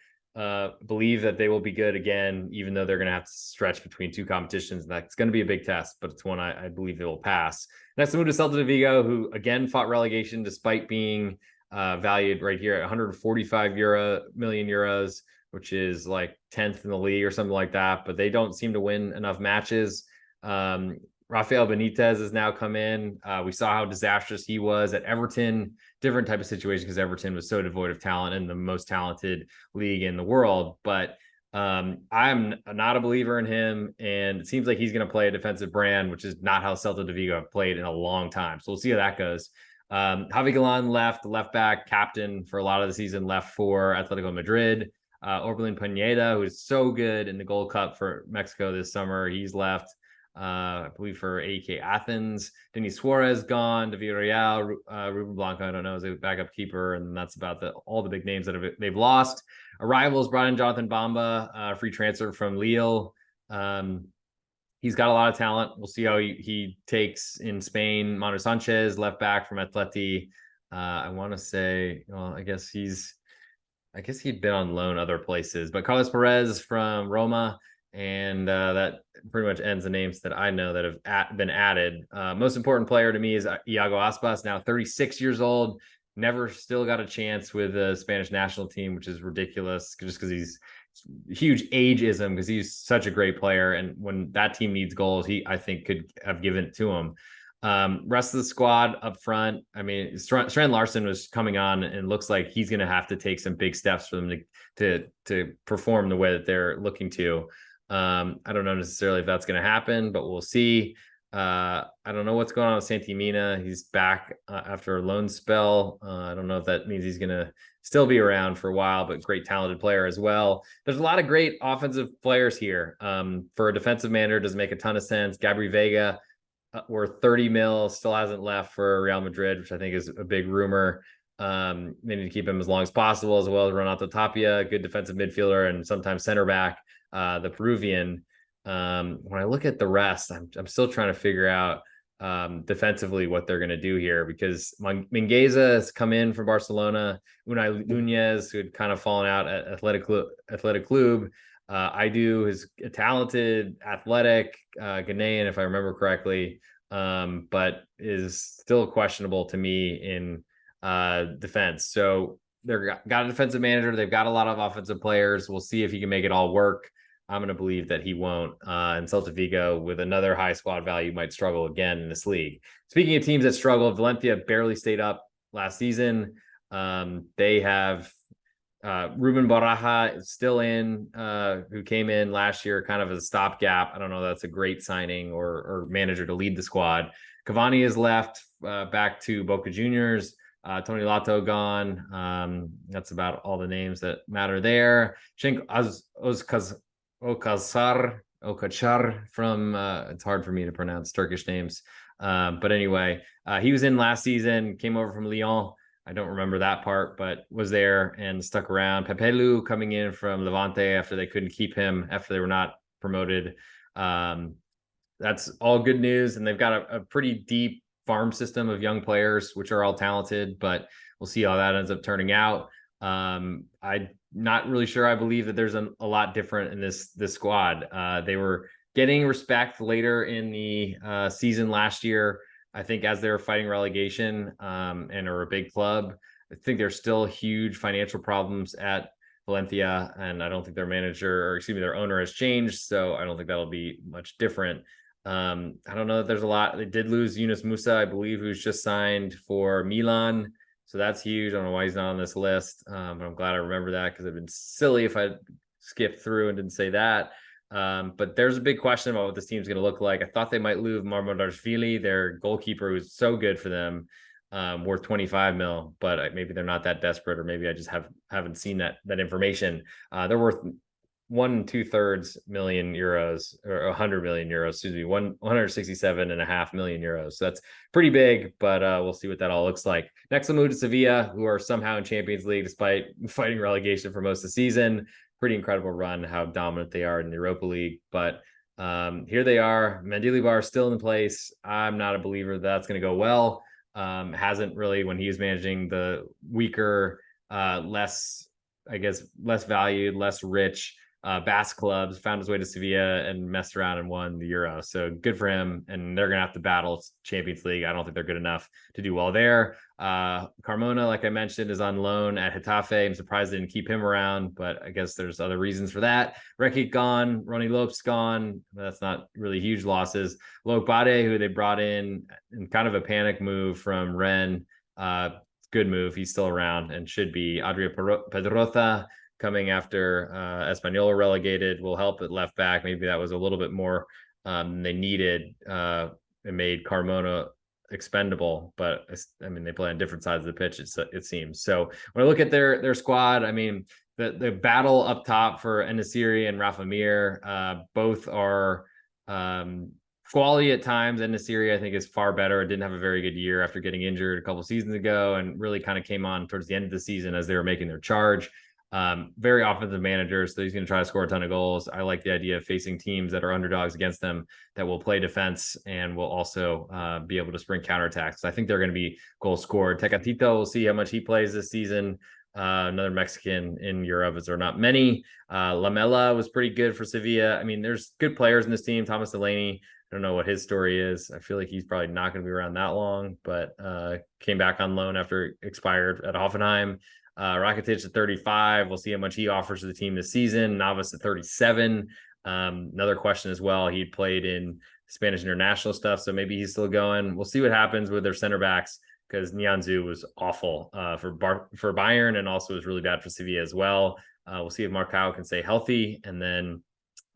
believe that they will be good again, even though they're going to have to stretch between two competitions. That's going to be a big test, but it's one I believe they will pass. Next, we move to Celta de Vigo, who again fought relegation despite being valued right here at 145 million euros, which is like 10th in the league or something like that. But they don't seem to win enough matches. Rafael Benitez has now come in. We saw how disastrous he was at Everton. Different type of situation because Everton was so devoid of talent and the most talented league in the world. But I'm not a believer in him, and it seems like he's going to play a defensive brand, which is not how Celta de Vigo have played in a long time. So we'll see how that goes. Javi Galan left, the left back captain for a lot of the season, left for Atletico Madrid. Orbelin Pineda, who is so good in the Gold Cup for Mexico this summer, he's left. I believe for AEK Athens. Denis Suarez gone to Villarreal. Ruben Blanco, I don't know, is a backup keeper, and that's about all the big names that they've lost. Arrivals brought in Jonathan Bamba, free transfer from Lille. He's got a lot of talent. We'll see how he takes in Spain. Manu Sanchez, left back from Atleti. I want to say, well, I guess he'd been on loan other places, but Carlos Perez from Roma. And that pretty much ends the names that I know that have been added. Most important player to me is Iago Aspas, now 36 years old, never still got a chance with the Spanish national team, which is ridiculous just because he's huge ageism because he's such a great player. And when that team needs goals, I think could have given it to him. Rest of the squad up front, I mean, Strand Larson was coming on and looks like he's going to have to take some big steps for them to perform the way that they're looking to. I don't know necessarily if that's going to happen, but we'll see. I don't know what's going on with Santimina. He's back after a loan spell. I don't know if that means he's going to still be around for a while, but great talented player as well. There's a lot of great offensive players here. For a defensive manager, does make a ton of sense. Gabri Vega, worth 30 mil, still hasn't left for Real Madrid, which I think is a big rumor. They need to keep him as long as possible, as well as Renato Tapia, good defensive midfielder and sometimes center back. The Peruvian. When I look at the rest, I'm still trying to figure out defensively what they're going to do here because Mingueza has come in from Barcelona. Unai Nunez, who had kind of fallen out at Athletic Club. Aidu is a talented, athletic Ghanaian, if I remember correctly, but is still questionable to me in defense. So they've got a defensive manager. They've got a lot of offensive players. We'll see if he can make it all work. I'm going to believe that he won't. And Celta Vigo, with another high squad value, might struggle again in this league. Speaking of teams that struggled, Valencia barely stayed up last season. They have Ruben Baraja still in, who came in last year kind of as a stopgap. I don't know if that's a great signing or manager to lead the squad. Cavani is left back to Boca Juniors. Tony Lato gone. That's about all the names that matter there. Cenk Okachar from it's hard for me to pronounce Turkish names, but anyway, he was in last season, came over from Lyon. I don't remember that part, but was there and stuck around. Pepelu coming in from Levante after they couldn't keep him after they were not promoted. That's all good news, and they've got a pretty deep farm system of young players, which are all talented, but we'll see how that ends up turning out. I'm not really sure I believe that there's a lot different in this squad. They were getting respect later in the season last year, I think, as they were fighting relegation and are a big club. I think there's still huge financial problems at Valencia, and I don't think their their owner has changed, so I don't think that'll be much different. I don't know that there's a lot. They did lose Yunus Musa, I believe, who's just signed for Milan. So that's huge. I don't know why he's not on this list, but I'm glad I remember that because it'd been silly if I skipped through and didn't say that. But there's a big question about what this team's going to look like. I thought they might lose Marmardashvili, their goalkeeper, who's so good for them. worth 25 mil, but maybe they're not that desperate, or maybe I just haven't seen that information. They're worth 1 2/3 million euros, or 100 million euros, excuse me, 167.5 million euros. So that's pretty big, but we'll see what that all looks like. Next, we'll move to Sevilla, who are somehow in Champions League despite fighting relegation for most of the season. Pretty incredible run, how dominant they are in the Europa League. But here they are. Mendilibar still in place. I'm not a believer that's going to go well. Hasn't really, when he was managing the weaker, less valued, less rich Basque clubs, found his way to Sevilla and messed around and won the Euro. So good for him. And they're going to have to battle Champions League. I don't think they're good enough to do well there. Carmona, like I mentioned, is on loan at Getafe. I'm surprised they didn't keep him around, but I guess there's other reasons for that. Rekik gone, Ronnie Lopes gone. That's not really huge losses. Lokbade, who they brought in kind of a panic move from Rennes. Good move. He's still around and should be. Adria Pedroza, coming after Espanyol relegated, will help at left back. Maybe that was a little bit more they needed. It made Carmona expendable, but I mean, they play on different sides of the pitch, it seems. So when I look at their squad, I mean, the battle up top for En-Nesyri and Rafa Mir, both are quality at times. En-Nesyri, I think, is far better. Didn't have a very good year after getting injured a couple seasons ago, and really kind of came on towards the end of the season as they were making their charge. Very offensive manager, so he's going to try to score a ton of goals. I like the idea of facing teams that are underdogs against them that will play defense and will also be able to spring counterattacks. I think they're going to be goal scored. Tecatito, we'll see how much he plays this season. Another Mexican in Europe, as there are not many. Lamela was pretty good for Sevilla. I mean, there's good players in this team. Thomas Delaney, I don't know what his story is. I feel like he's probably not going to be around that long, but came back on loan after it expired at Hoffenheim. Rakitic at 35. We'll see how much he offers to the team this season. Navas at 37. Another question as well. He played in Spanish international stuff, so maybe he's still going. We'll see what happens with their center backs, because Nianzou was awful for Bayern, and also was really bad for Sevilla as well. We'll see if Marcao can stay healthy, and then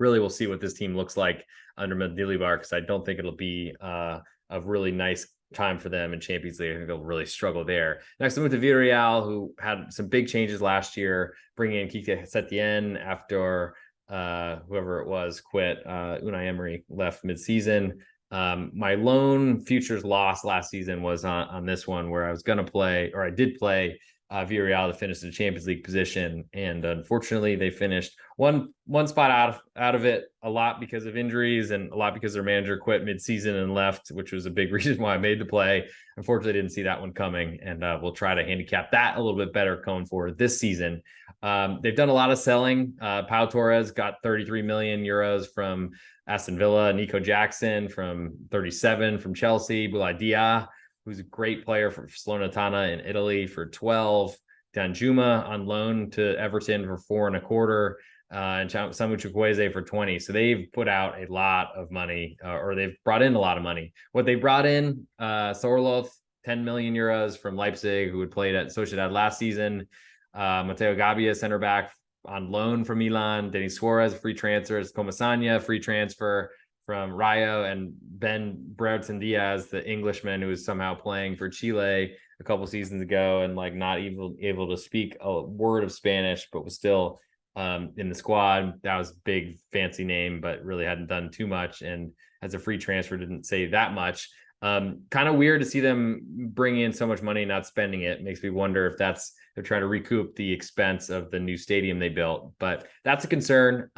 really we'll see what this team looks like under Mendilibar, because I don't think it'll be a really nice time for them in Champions League. I think they'll really struggle there. Next, we move to Villarreal, who had some big changes last year, bringing in Quique Setien after whoever it was quit. Unai Emery left mid-season. My lone futures loss last season was on this one, where I was going to play, or I did play Villarreal to finish the Champions League position, and unfortunately they finished one spot out of it, a lot because of injuries and a lot because their manager quit mid-season and left, which was a big reason why I made the play. Unfortunately, I didn't see that one coming, and we'll try to handicap that a little bit better going forward this season. They've done a lot of selling. Pau Torres got 33 million euros from Aston Villa, Nico Jackson from 37 from Chelsea, Boulaye Dia, who's a great player for Salernitana in Italy, for 12. Danjuma on loan to Everton for 4.25, and Samu Chukwueze for 20. So they've put out a lot of money, or they've brought in a lot of money. What they brought in, Sorloth, 10 million euros from Leipzig, who had played at Sociedad last season. Mateo Gabia, center back on loan from Milan. Denis Suarez, free transfer. Comasanya, free transfer from Rayo, and Ben Brereton Diaz, the Englishman who was somehow playing for Chile a couple seasons ago and like not even able to speak a word of Spanish, but was still in the squad. That was a big fancy name, but really hadn't done too much, and as a free transfer didn't say that much. Kind of weird to see them bring in so much money and not spending it. Makes me wonder if they're trying to recoup the expense of the new stadium they built, but that's a concern.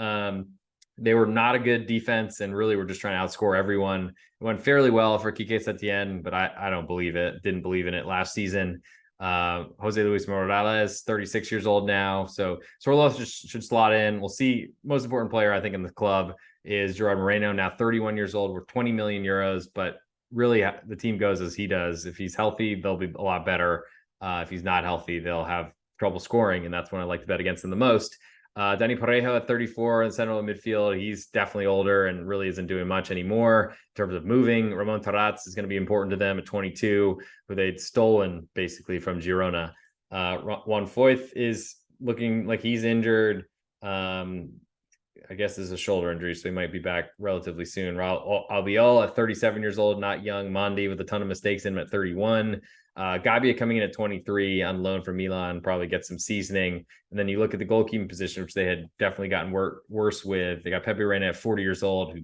They were not a good defense and really were just trying to outscore everyone. It went fairly well for Quique Setien, but I don't believe it. Didn't believe in it last season. Jose Luis Morales, 36 years old now. So Sorloth just should slot in. We'll see. Most important player, I think, in the club is Gerard Moreno, now 31 years old, worth 20 million euros. But really, the team goes as he does. If he's healthy, they'll be a lot better. If he's not healthy, they'll have trouble scoring. And that's when I like to bet against them the most. Dani Parejo at 34 in central midfield. He's definitely older and really isn't doing much anymore in terms of moving. Ramon Taraz is going to be important to them at 22, who they'd stolen basically from Girona. Juan Foyth is looking like he's injured. I guess this is a shoulder injury, so he might be back relatively soon. Albiol at 37 years old, not young. Mondi with a ton of mistakes in him at 31. Gabbia coming in at 23 on loan from Milan, probably get some seasoning. And then you look at the goalkeeping position, which they had definitely gotten worse with. They got Pepe Reina at 40 years old, who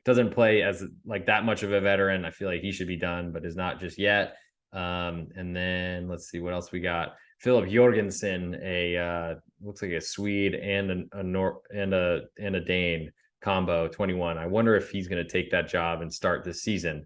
doesn't play as like that much of a veteran. I feel like he should be done, but is not just yet. And then let's see what else we got. Philip Jorgensen, looks like a Swede and a Dane combo, 21. I wonder if he's going to take that job and start this season,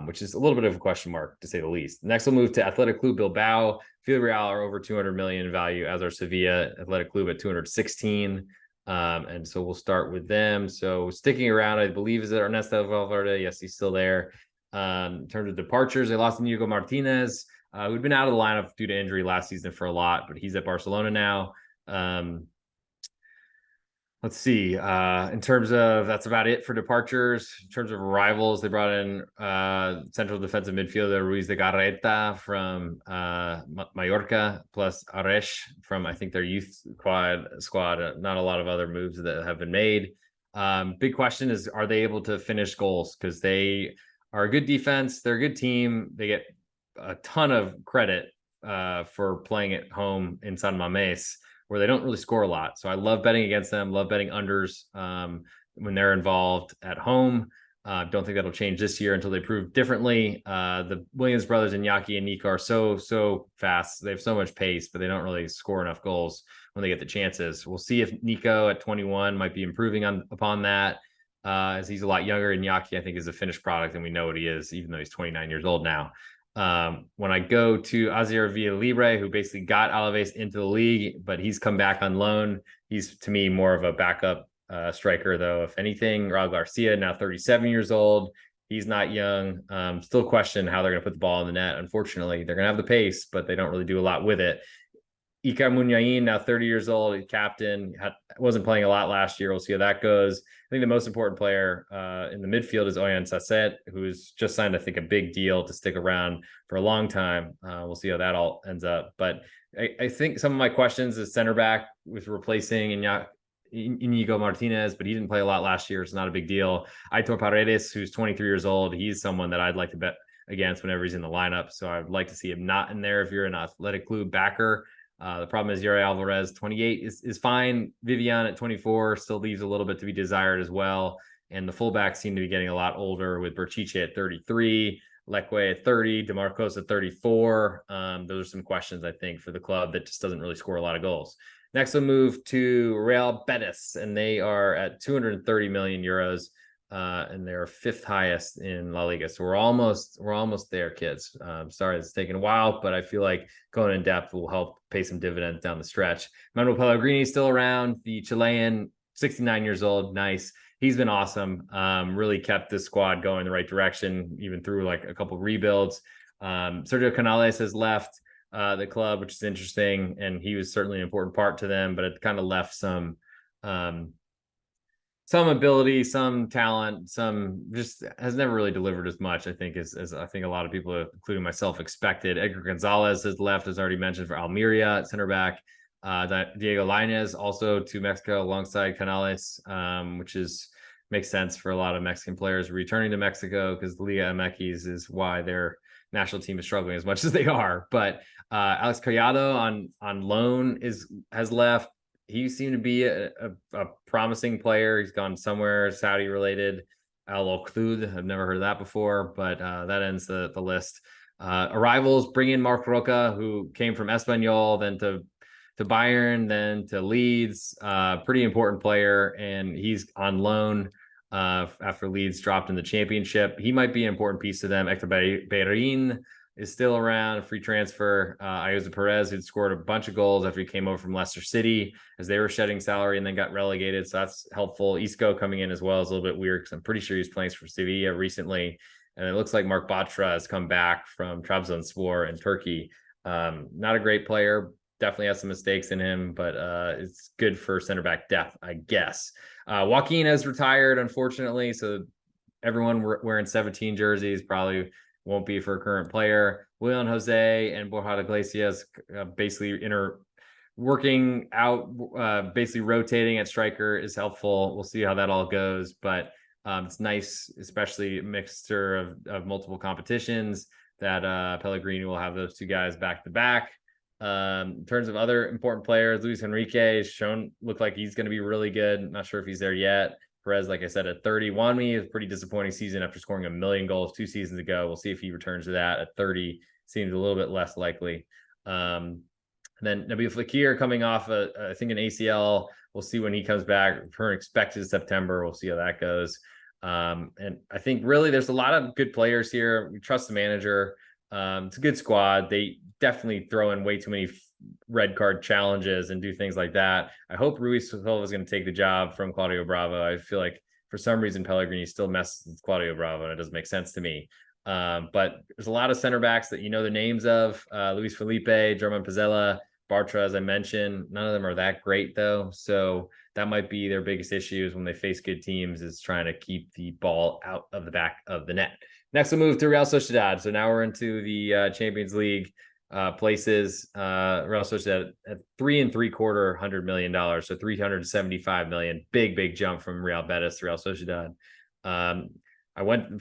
which is a little bit of a question mark to say the least. Next, we'll move to Athletic Club Bilbao. Villarreal are over 200 million in value, as are Sevilla. Athletic Club at 216. And so we'll start with them. So sticking around, I believe, is it Ernesto Valverde? Yes, he's still there. In terms of departures, they lost Inigo Martinez, who'd been out of the lineup due to injury last season for a lot, but he's at Barcelona now. Let's see. In terms of, that's about it for departures. In terms of arrivals, they brought in central defensive midfielder Ruiz de Garreta from Mallorca, plus Aresh from, I think, their youth squad. Not a lot of other moves that have been made. Big question is, are they able to finish goals? Because they are a good defense. They're a good team. They get a ton of credit for playing at home in San Mamés, where they don't really score a lot. So I love betting against them, love betting unders when they're involved at home. Don't think that'll change this year until they prove differently. The Williams brothers, Iñaki and Nico, are so fast. They have so much pace, but they don't really score enough goals when they get the chances. We'll see if Nico at 21 might be improving upon that, as he's a lot younger. Iñaki, I think, is a finished product, and we know what he is, even though he's 29 years old now. When I go to Asier Villalibre, who basically got Alaves into the league, but he's come back on loan. He's, to me, more of a backup striker, though, if anything. Raul Garcia, now 37 years old. He's not young. Still question how they're going to put the ball in the net. Unfortunately, they're going to have the pace, but they don't really do a lot with it. Iker Muniain, now 30 years old, captain, wasn't playing a lot last year. We'll see how that goes. I think the most important player in the midfield is Oyan Sasset, who's just signed, I think, a big deal to stick around for a long time. We'll see how that all ends up. But I think some of my questions is center back with replacing Inigo Martinez, but he didn't play a lot last year. It's not a big deal. Aitor Paredes, who's 23 years old, he's someone that I'd like to bet against whenever he's in the lineup. So I'd like to see him not in there if you're an Athletic Club backer. The problem is Yuri Alvarez, 28, is fine. Vivian at 24 still leaves a little bit to be desired as well. And the fullbacks seem to be getting a lot older, with Berchiche at 33, Leque at 30, DeMarcos at 34. Those are some questions, I think, for the club that just doesn't really score a lot of goals. Next, we'll move to Real Betis, and they are at 230 million euros. And they're fifth highest in La Liga. So we're almost there, kids. Sorry, it's taken a while, but I feel like going in depth will help pay some dividends down the stretch. Manuel Pellegrini still around, the Chilean, 69 years old. Nice. He's been awesome. Really kept this squad going in the right direction, even through like a couple of rebuilds. Sergio Canales has left the club, which is interesting, and he was certainly an important part to them, but it kind of left some ability, some talent, some just has never really delivered as much, I think, as I think a lot of people, including myself, expected. Edgar Gonzalez has left, as already mentioned, for Almeria at center back. Diego Lainez also to Mexico alongside Canales, which makes sense for a lot of Mexican players returning to Mexico, because the Liga MX is why their national team is struggling as much as they are. But Alex Collado on loan has left. He seemed to be a promising player. He's gone somewhere Saudi related. Al Okhtud, I've never heard of that before, but that ends the list. Arrivals bring in Marc Roca, who came from Espanyol, then to Bayern, then to Leeds. Pretty important player, and he's on loan after Leeds dropped in the championship. He might be an important piece to them. Hector Bellerin is still around, free transfer. Ayoze Perez, who'd scored a bunch of goals after he came over from Leicester City, as they were shedding salary and then got relegated. So that's helpful. Isco coming in as well is a little bit weird, because I'm pretty sure he was playing for Sevilla recently. And it looks like Mark Batra has come back from Trabzonspor in Turkey. Not a great player. Definitely has some mistakes in him, but it's good for center back depth, I guess. Joaquin has retired, unfortunately. So everyone wearing 17 jerseys probably won't be for a current player. Willian Jose and Borja Iglesias basically working out, basically rotating at striker is helpful. We'll see how that all goes, but it's nice, especially a mixture of multiple competitions. that Pellegrini will have those two guys back to back. In terms of other important players, Luis Enrique has looked like he's going to be really good. Not sure if he's there yet. Perez, like I said, at 30. Wanmi is a pretty disappointing season after scoring 1 million goals 2 seasons ago. We'll see if he returns to that at 30. Seems a little bit less likely. Then Nabil Fekir coming off, I think, an ACL. We'll see when he comes back. Return expected September. We'll see how that goes. And I think really there's a lot of good players here. We trust the manager. It's a good squad. They definitely throw in way too many red card challenges and do things like that. I hope Ruiz Silva is going to take the job from Claudio Bravo. I feel like for some reason Pellegrini still messes with Claudio Bravo, and it doesn't make sense to me. But there's a lot of center backs that you know the names of. Luis Felipe, German Pizzella, Bartra, as I mentioned. None of them are that great, though. So that might be their biggest issues when they face good teams, is trying to keep the ball out of the back of the net. Next, we'll move to Real Sociedad. So now we're into the Champions League places. Real Sociedad at $3 $750 million, so $375 million. Big jump from Real Betis to Real Sociedad.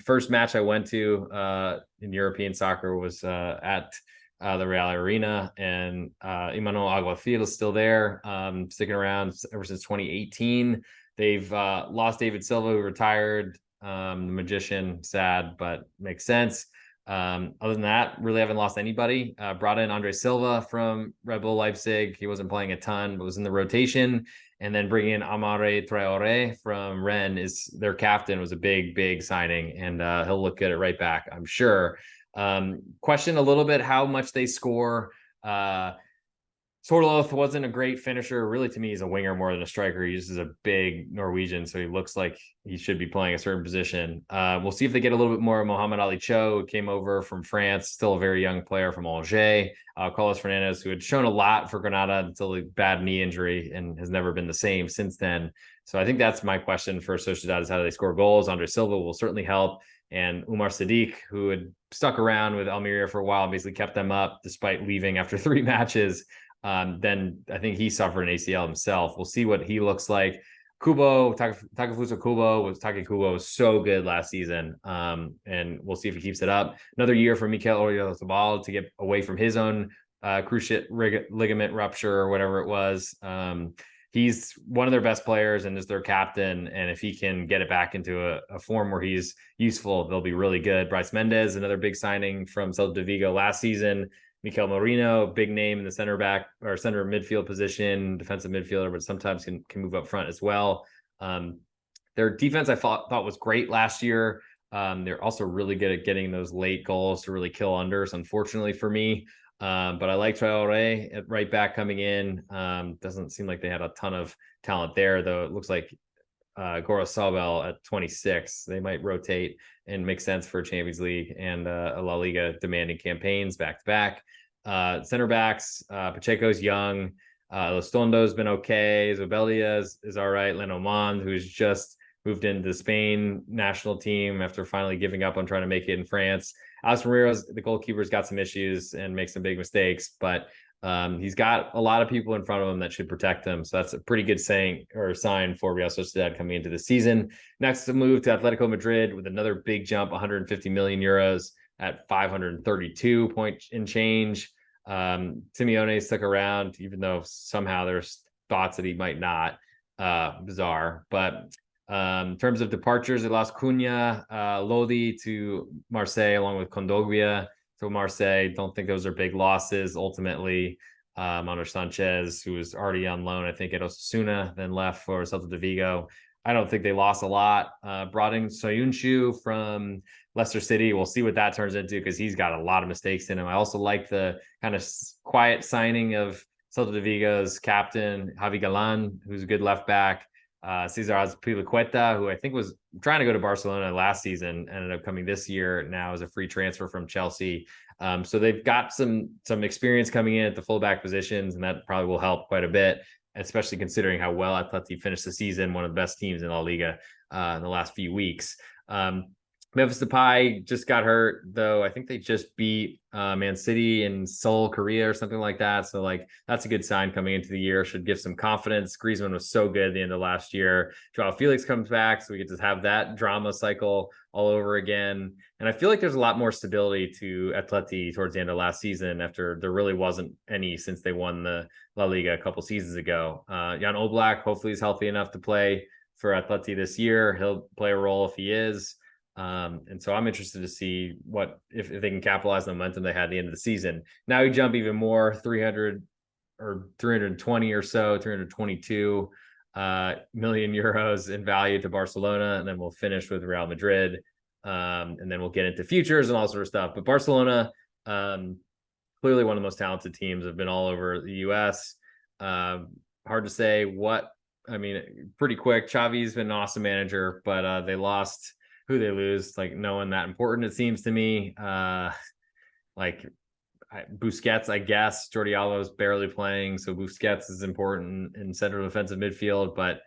First match I went to in European soccer was at the Real Arena, and Imanol Alguacil is still there, sticking around ever since 2018. They've lost David Silva, who retired. The magician, sad, but makes sense. Other than that, really haven't lost anybody. Brought in Andre Silva from Red Bull Leipzig. He wasn't playing a ton, but was in the rotation. And then bringing in Amare Traore from Rennes, is their captain, was a big signing, and he'll look good at right back, I'm sure. Question a little bit how much they score. Sorloth wasn't a great finisher. Really, to me, he's a winger more than a striker. He just is a big Norwegian, so he looks like he should be playing a certain position. We'll see if they get a little bit more. Mohamed Ali Cho, who came over from France, still a very young player from Angers. Carlos Fernandez, who had shown a lot for Granada until a bad knee injury and has never been the same since then. So I think that's my question for Sociedad, is how do they score goals? Andre Silva will certainly help. And Umar Sadiq, who had stuck around with Almeria for a while, basically kept them up despite leaving after 3 matches. Then I think he suffered an ACL himself. We'll see what he looks like. Kubo, Takefusa Kubo was so good last season. And we'll see if he keeps it up. Another year for Mikel Oyarzabal to get away from his own cruciate ligament rupture or whatever it was. He's one of their best players and is their captain. And if he can get it back into a form where he's useful, they'll be really good. Bryce Mendez, another big signing from Celta de Vigo last season. Mikel Merino, big name in the center back or center midfield position, defensive midfielder, but sometimes can move up front as well. Their defense I thought was great last year. They're also really good at getting those late goals to really kill unders, unfortunately for me. But I like Traore at right back coming in. Doesn't seem like they had a ton of talent there, though. It looks like Gorosabel at 26. They might rotate and make sense for Champions League and a La Liga demanding campaigns back to back. Center backs, Pacheco's young. Lostondo's been okay. Zobelia is all right. Lenormand, who's just moved into the Spain national team after finally giving up on trying to make it in France. Alex Moreira's, the goalkeeper's got some issues and makes some big mistakes, but he's got a lot of people in front of him that should protect him. So that's a pretty good sign for Real Sociedad coming into the season. Next, to move to Atletico Madrid with another big jump, 150 million euros at 532 point in change. Simeone stuck around, even though somehow there's thoughts that he might not. Bizarre. But in terms of departures, they lost Cunha, Lodi to Marseille, along with Kondogbia to Marseille. Don't think those are big losses. Ultimately, Manuel Sanchez, who was already on loan, I think, at Osasuna, then left for Celta de Vigo. I don't think they lost a lot. Brought in Soyuncu from Leicester City. We'll see what that turns into, because he's got a lot of mistakes in him. I also like the kind of quiet signing of Celta de Vigo's captain, Javi Galan, who's a good left back. Cesar Azpilicueta, who I think was trying to go to Barcelona last season, ended up coming this year now as a free transfer from Chelsea. So they've got some experience coming in at the fullback positions, and that probably will help quite a bit, especially considering how well Atleti finished the season, one of the best teams in La Liga in the last few weeks. Memphis Depay just got hurt, though. I think they just beat Man City in Seoul, Korea, or something like that. So, like, that's a good sign coming into the year. Should give some confidence. Griezmann was so good at the end of last year. Joao Felix comes back, so we get to have that drama cycle all over again. And I feel like there's a lot more stability to Atleti towards the end of last season, after there really wasn't any since they won the La Liga a couple seasons ago. Jan Oblak hopefully is healthy enough to play for Atleti this year. He'll play a role if he is. And so I'm interested to see what if they can capitalize on the momentum they had at the end of the season. Now you jump even more, 300 or 320 or so, 322 million euros in value to Barcelona, and then we'll finish with Real Madrid, and then we'll get into futures and all sort of stuff. But Barcelona, clearly one of the most talented teams, have been all over the U.S. Hard to say what. I mean, pretty quick. Xavi's been an awesome manager, but they lost. Who they lose, like, no one that important, it seems to me. Like Busquets, I guess. Jordi Alba's barely playing, so Busquets is important in central defensive midfield, but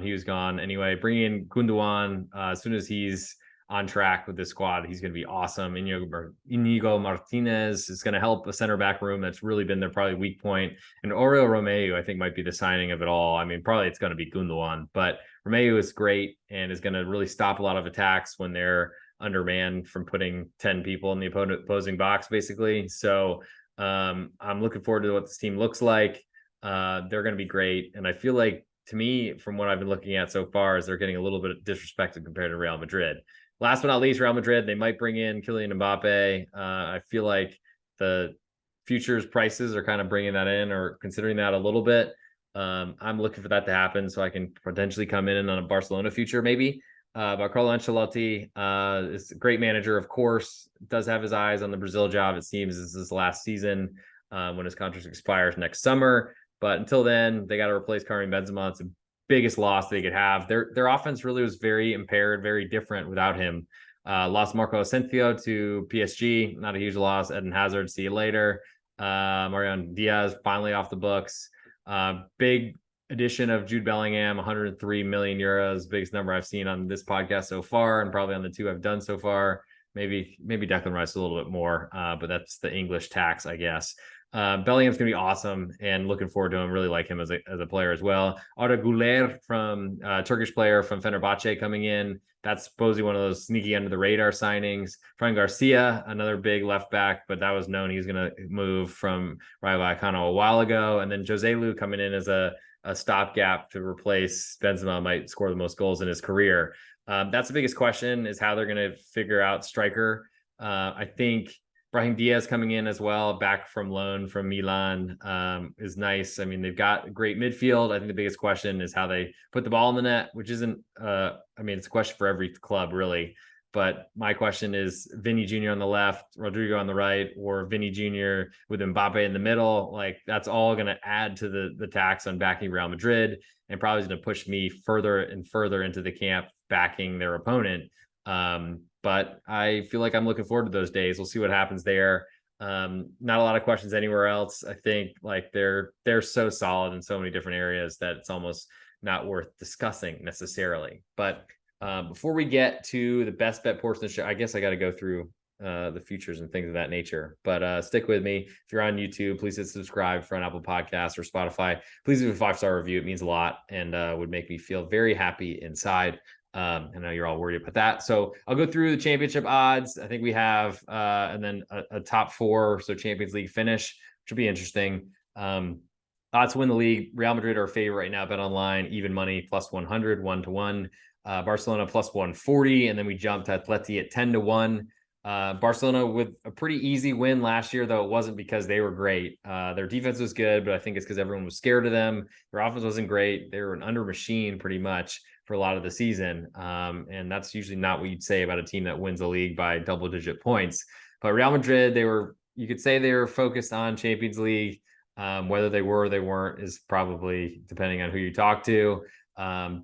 he was gone anyway. Bringing in Gundogan as soon as he's on track with this squad, he's going to be awesome. Inigo Martinez is going to help a center back room that's really been their probably weak point. And Aurelio Romeu, I think, might be the signing of it all. I mean, probably it's going to be Gundogan, but Romeu is great and is going to really stop a lot of attacks when they're undermanned from putting 10 people in the opposing box, basically. So I'm looking forward to what this team looks like. They're going to be great. And I feel like, to me, from what I've been looking at so far, is they're getting a little bit disrespected compared to Real Madrid. Last but not least, Real Madrid, they might bring in Kylian Mbappe. I feel like the futures prices are kind of bringing that in, or considering that a little bit. I'm looking for that to happen so I can potentially come in on a Barcelona future, maybe. But Carlo Ancelotti is a great manager, of course, does have his eyes on the Brazil job. It seems this is his last season when his contract expires next summer. But until then, they got to replace Karim Benzema. It's the biggest loss they could have. Their offense really was very impaired, very different without him. Lost Marco Asensio to PSG, not a huge loss. Eden Hazard, see you later. Mariano Diaz finally off the books. Big addition of Jude Bellingham, 103 million euros, biggest number I've seen on this podcast so far, and probably on the two I've done so far. Maybe Declan Rice a little bit more, but that's the English tax, I guess. Bellingham's gonna be awesome, and looking forward to him. Really like him as a player as well. Arda Güler, from Turkish player from Fenerbahce, coming in. That's supposedly one of those sneaky under the radar signings. Fran Garcia, another big left back, but that was known he was gonna move from Rayo Vallecano a while ago. And then Joselu coming in as a stopgap to replace Benzema, might score the most goals in his career. That's the biggest question, is how they're going to figure out striker. I think Brahim Diaz coming in as well, back from loan from Milan, is nice. I mean, they've got great midfield. I think the biggest question is how they put the ball in the net, which isn't, I mean, it's a question for every club, really. But my question is Vinny Jr. on the left, Rodrigo on the right, or Vinny Jr. with Mbappe in the middle. Like, that's all going to add to the tax on backing Real Madrid, and probably is going to push me further and further into the camp backing their opponent. But I feel like I'm looking forward to those days. We'll see what happens there. Not a lot of questions anywhere else. I think, like, they're so solid in so many different areas that it's almost not worth discussing necessarily. But before we get to the best bet portion of the show, I guess I got to go through the futures and things of that nature. But stick with me. If you're on YouTube, please hit subscribe. For an Apple Podcast or Spotify, please leave a 5-star review. It means a lot, and would make me feel very happy inside. I know you're all worried about that. So I'll go through the championship odds. I think we have, and then a top four. So Champions League finish, which will be interesting. Odds to win the league. Real Madrid are a favorite right now. Bet online, even money, plus 100, 1-1. Barcelona plus 140. And then we jumped to Atleti at 10-1. Barcelona with a pretty easy win last year, though it wasn't because they were great. Their defense was good, but I think it's because everyone was scared of them. Their offense wasn't great. They were an under machine pretty much for a lot of the season. And that's usually not what you'd say about a team that wins a league by double-digit points. But Real Madrid, you could say they were focused on Champions League. Whether they were or they weren't is probably depending on who you talk to.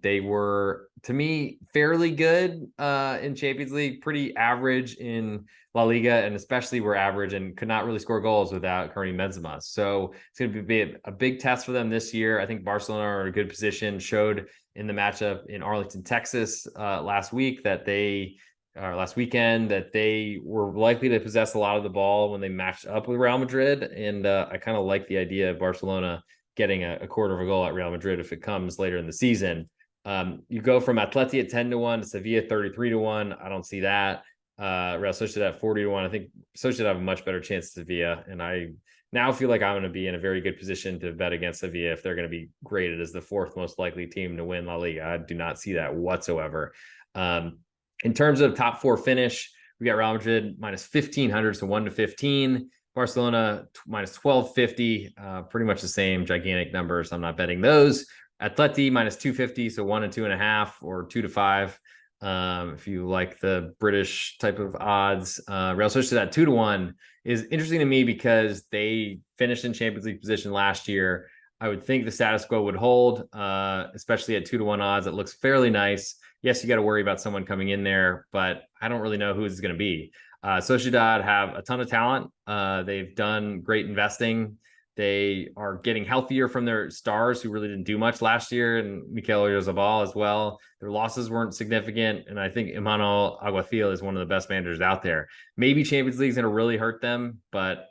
They were, to me, fairly good in Champions League, pretty average in La Liga, and especially were average and could not really score goals without Karim Benzema. So it's going to be a big test for them this year. I think Barcelona are in a good position, showed in the matchup in Arlington, Texas last week that they last weekend that they were likely to possess a lot of the ball when they matched up with Real Madrid. And I kind of like the idea of Barcelona getting a quarter of a goal at Real Madrid if it comes later in the season. You go from Atleti at 10-1 to Sevilla 33-1. I don't see that. Real Sociedad 40-1. I think Sociedad have a much better chance to Sevilla. And I now feel like I'm going to be in a very good position to bet against Sevilla if they're going to be graded as the fourth most likely team to win La Liga. I do not see that whatsoever. In terms of top four finish, we got Real Madrid minus 1,500, so 1-15. Barcelona minus 1,250, pretty much the same gigantic numbers. I'm not betting those. Atleti minus 250, so 1 and 2.5 or 2-5. If you like the British type of odds, Real Sociedad 2-1 is interesting to me because they finished in Champions League position last year. I would think the status quo would hold, especially at 2-1 odds. It looks fairly nice. Yes, you got to worry about someone coming in there, but I don't really know who it's going to be. Sociedad have a ton of talent. They've done great investing. They are getting healthier from their stars who really didn't do much last year, and Mikel Oyarzabal as well. Their losses weren't significant, and I think Emmanuel Alguacil is one of the best managers out there. Maybe Champions League's going to really hurt them, but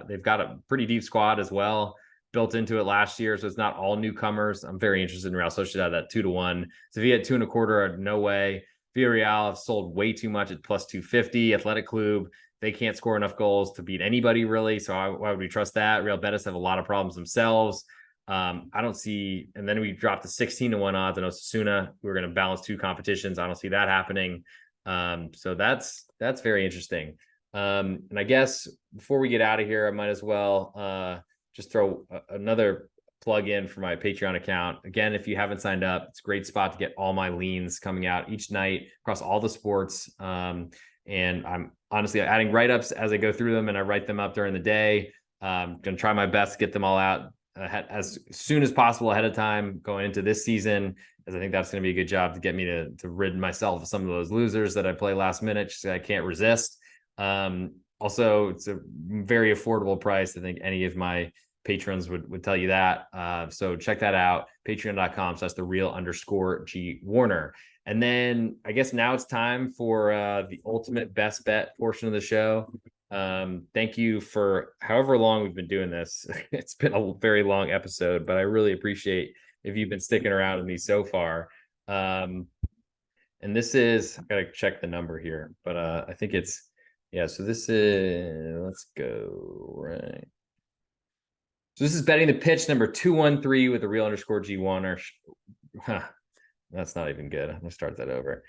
they've got a pretty deep squad as well built into it last year, so it's not all newcomers. I'm very interested in Real Sociedad at 2-1. Sevilla at 2.25, no way. Villarreal have sold way too much at plus 250. Athletic Club, they can't score enough goals to beat anybody really, so why would we trust that? Real Betis have a lot of problems themselves. I don't see, and then we dropped to 16-1 odds on Osasuna. We're going to balance two competitions. I don't see that happening. So that's very interesting. And I guess before we get out of here, I might as well just throw another plug in for my Patreon account. Again, if you haven't signed up, it's a great spot to get all my leans coming out each night across all the sports. And I'm honestly adding write-ups as I go through them, and I write them up during the day. I'm going to try my best to get them all out as soon as possible ahead of time going into this season, as I think that's going to be a good job to get me to rid myself of some of those losers that I play last minute, just I can't resist. Also, it's a very affordable price. I think any of my patrons would tell you that. So check that out, patreon.com. So that's _G Warner. And then I guess now it's time for the ultimate best bet portion of the show. Thank you for however long we've been doing this. It's been a very long episode, but I really appreciate if you've been sticking around with me so far. And this is, I gotta check the number here, but I think it's, yeah, so this is, let's go, right. So this is betting the pitch number 213 with the real _G Warner. That's not even good. I'm gonna start that over.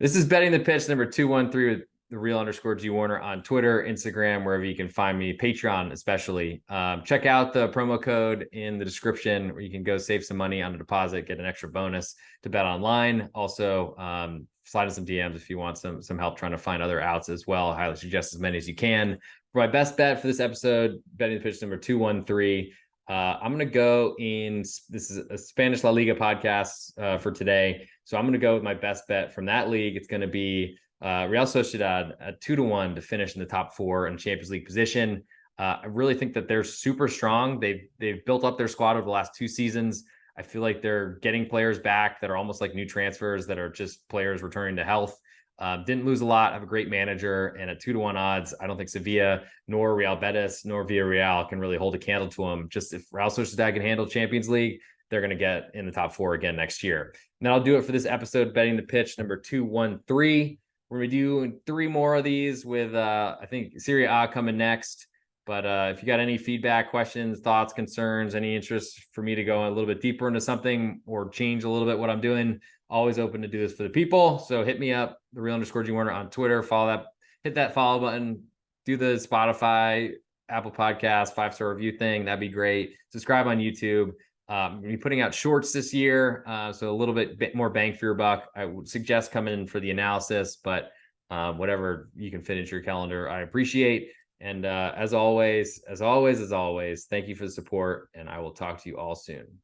This is betting the pitch number 213 with the real _G Warner on Twitter, Instagram, wherever you can find me, Patreon especially. Check out the promo code in the description where you can go save some money on a deposit, get an extra bonus to bet online. Also, slide in some DMs if you want some help trying to find other outs as well. I highly suggest as many as you can. For my best bet for this episode, betting the pitch number 213. I'm going to go in, this is a Spanish La Liga podcast for today. So I'm going to go with my best bet from that league. It's going to be Real Sociedad at 2-1 to finish in the top four in Champions League position. I really think that they're super strong. They've built up their squad over the last two seasons. I feel like they're getting players back that are almost like new transfers that are just players returning to health. Didn't lose a lot, have a great manager, and at 2-1 odds, I don't think Sevilla nor Real Betis nor Villarreal can really hold a candle to them. Just if Real Sociedad can handle Champions League, they're going to get in the top four again next year. And that'll do it for this episode, betting the pitch number 213. We're going to do 3 more of these with, I think, Serie A coming next. But if you got any feedback, questions, thoughts, concerns, any interest for me to go a little bit deeper into something or change a little bit what I'm doing, always open to do this for the people. So hit me up, the real _G Warner on Twitter. Follow that, hit that follow button, do the Spotify, Apple Podcast 5-star review thing. That'd be great. Subscribe on YouTube. I'm going to be putting out shorts this year, so a little bit more bang for your buck. I would suggest coming in for the analysis, but whatever you can fit into your calendar, I appreciate. And as always, thank you for the support, and I will talk to you all soon.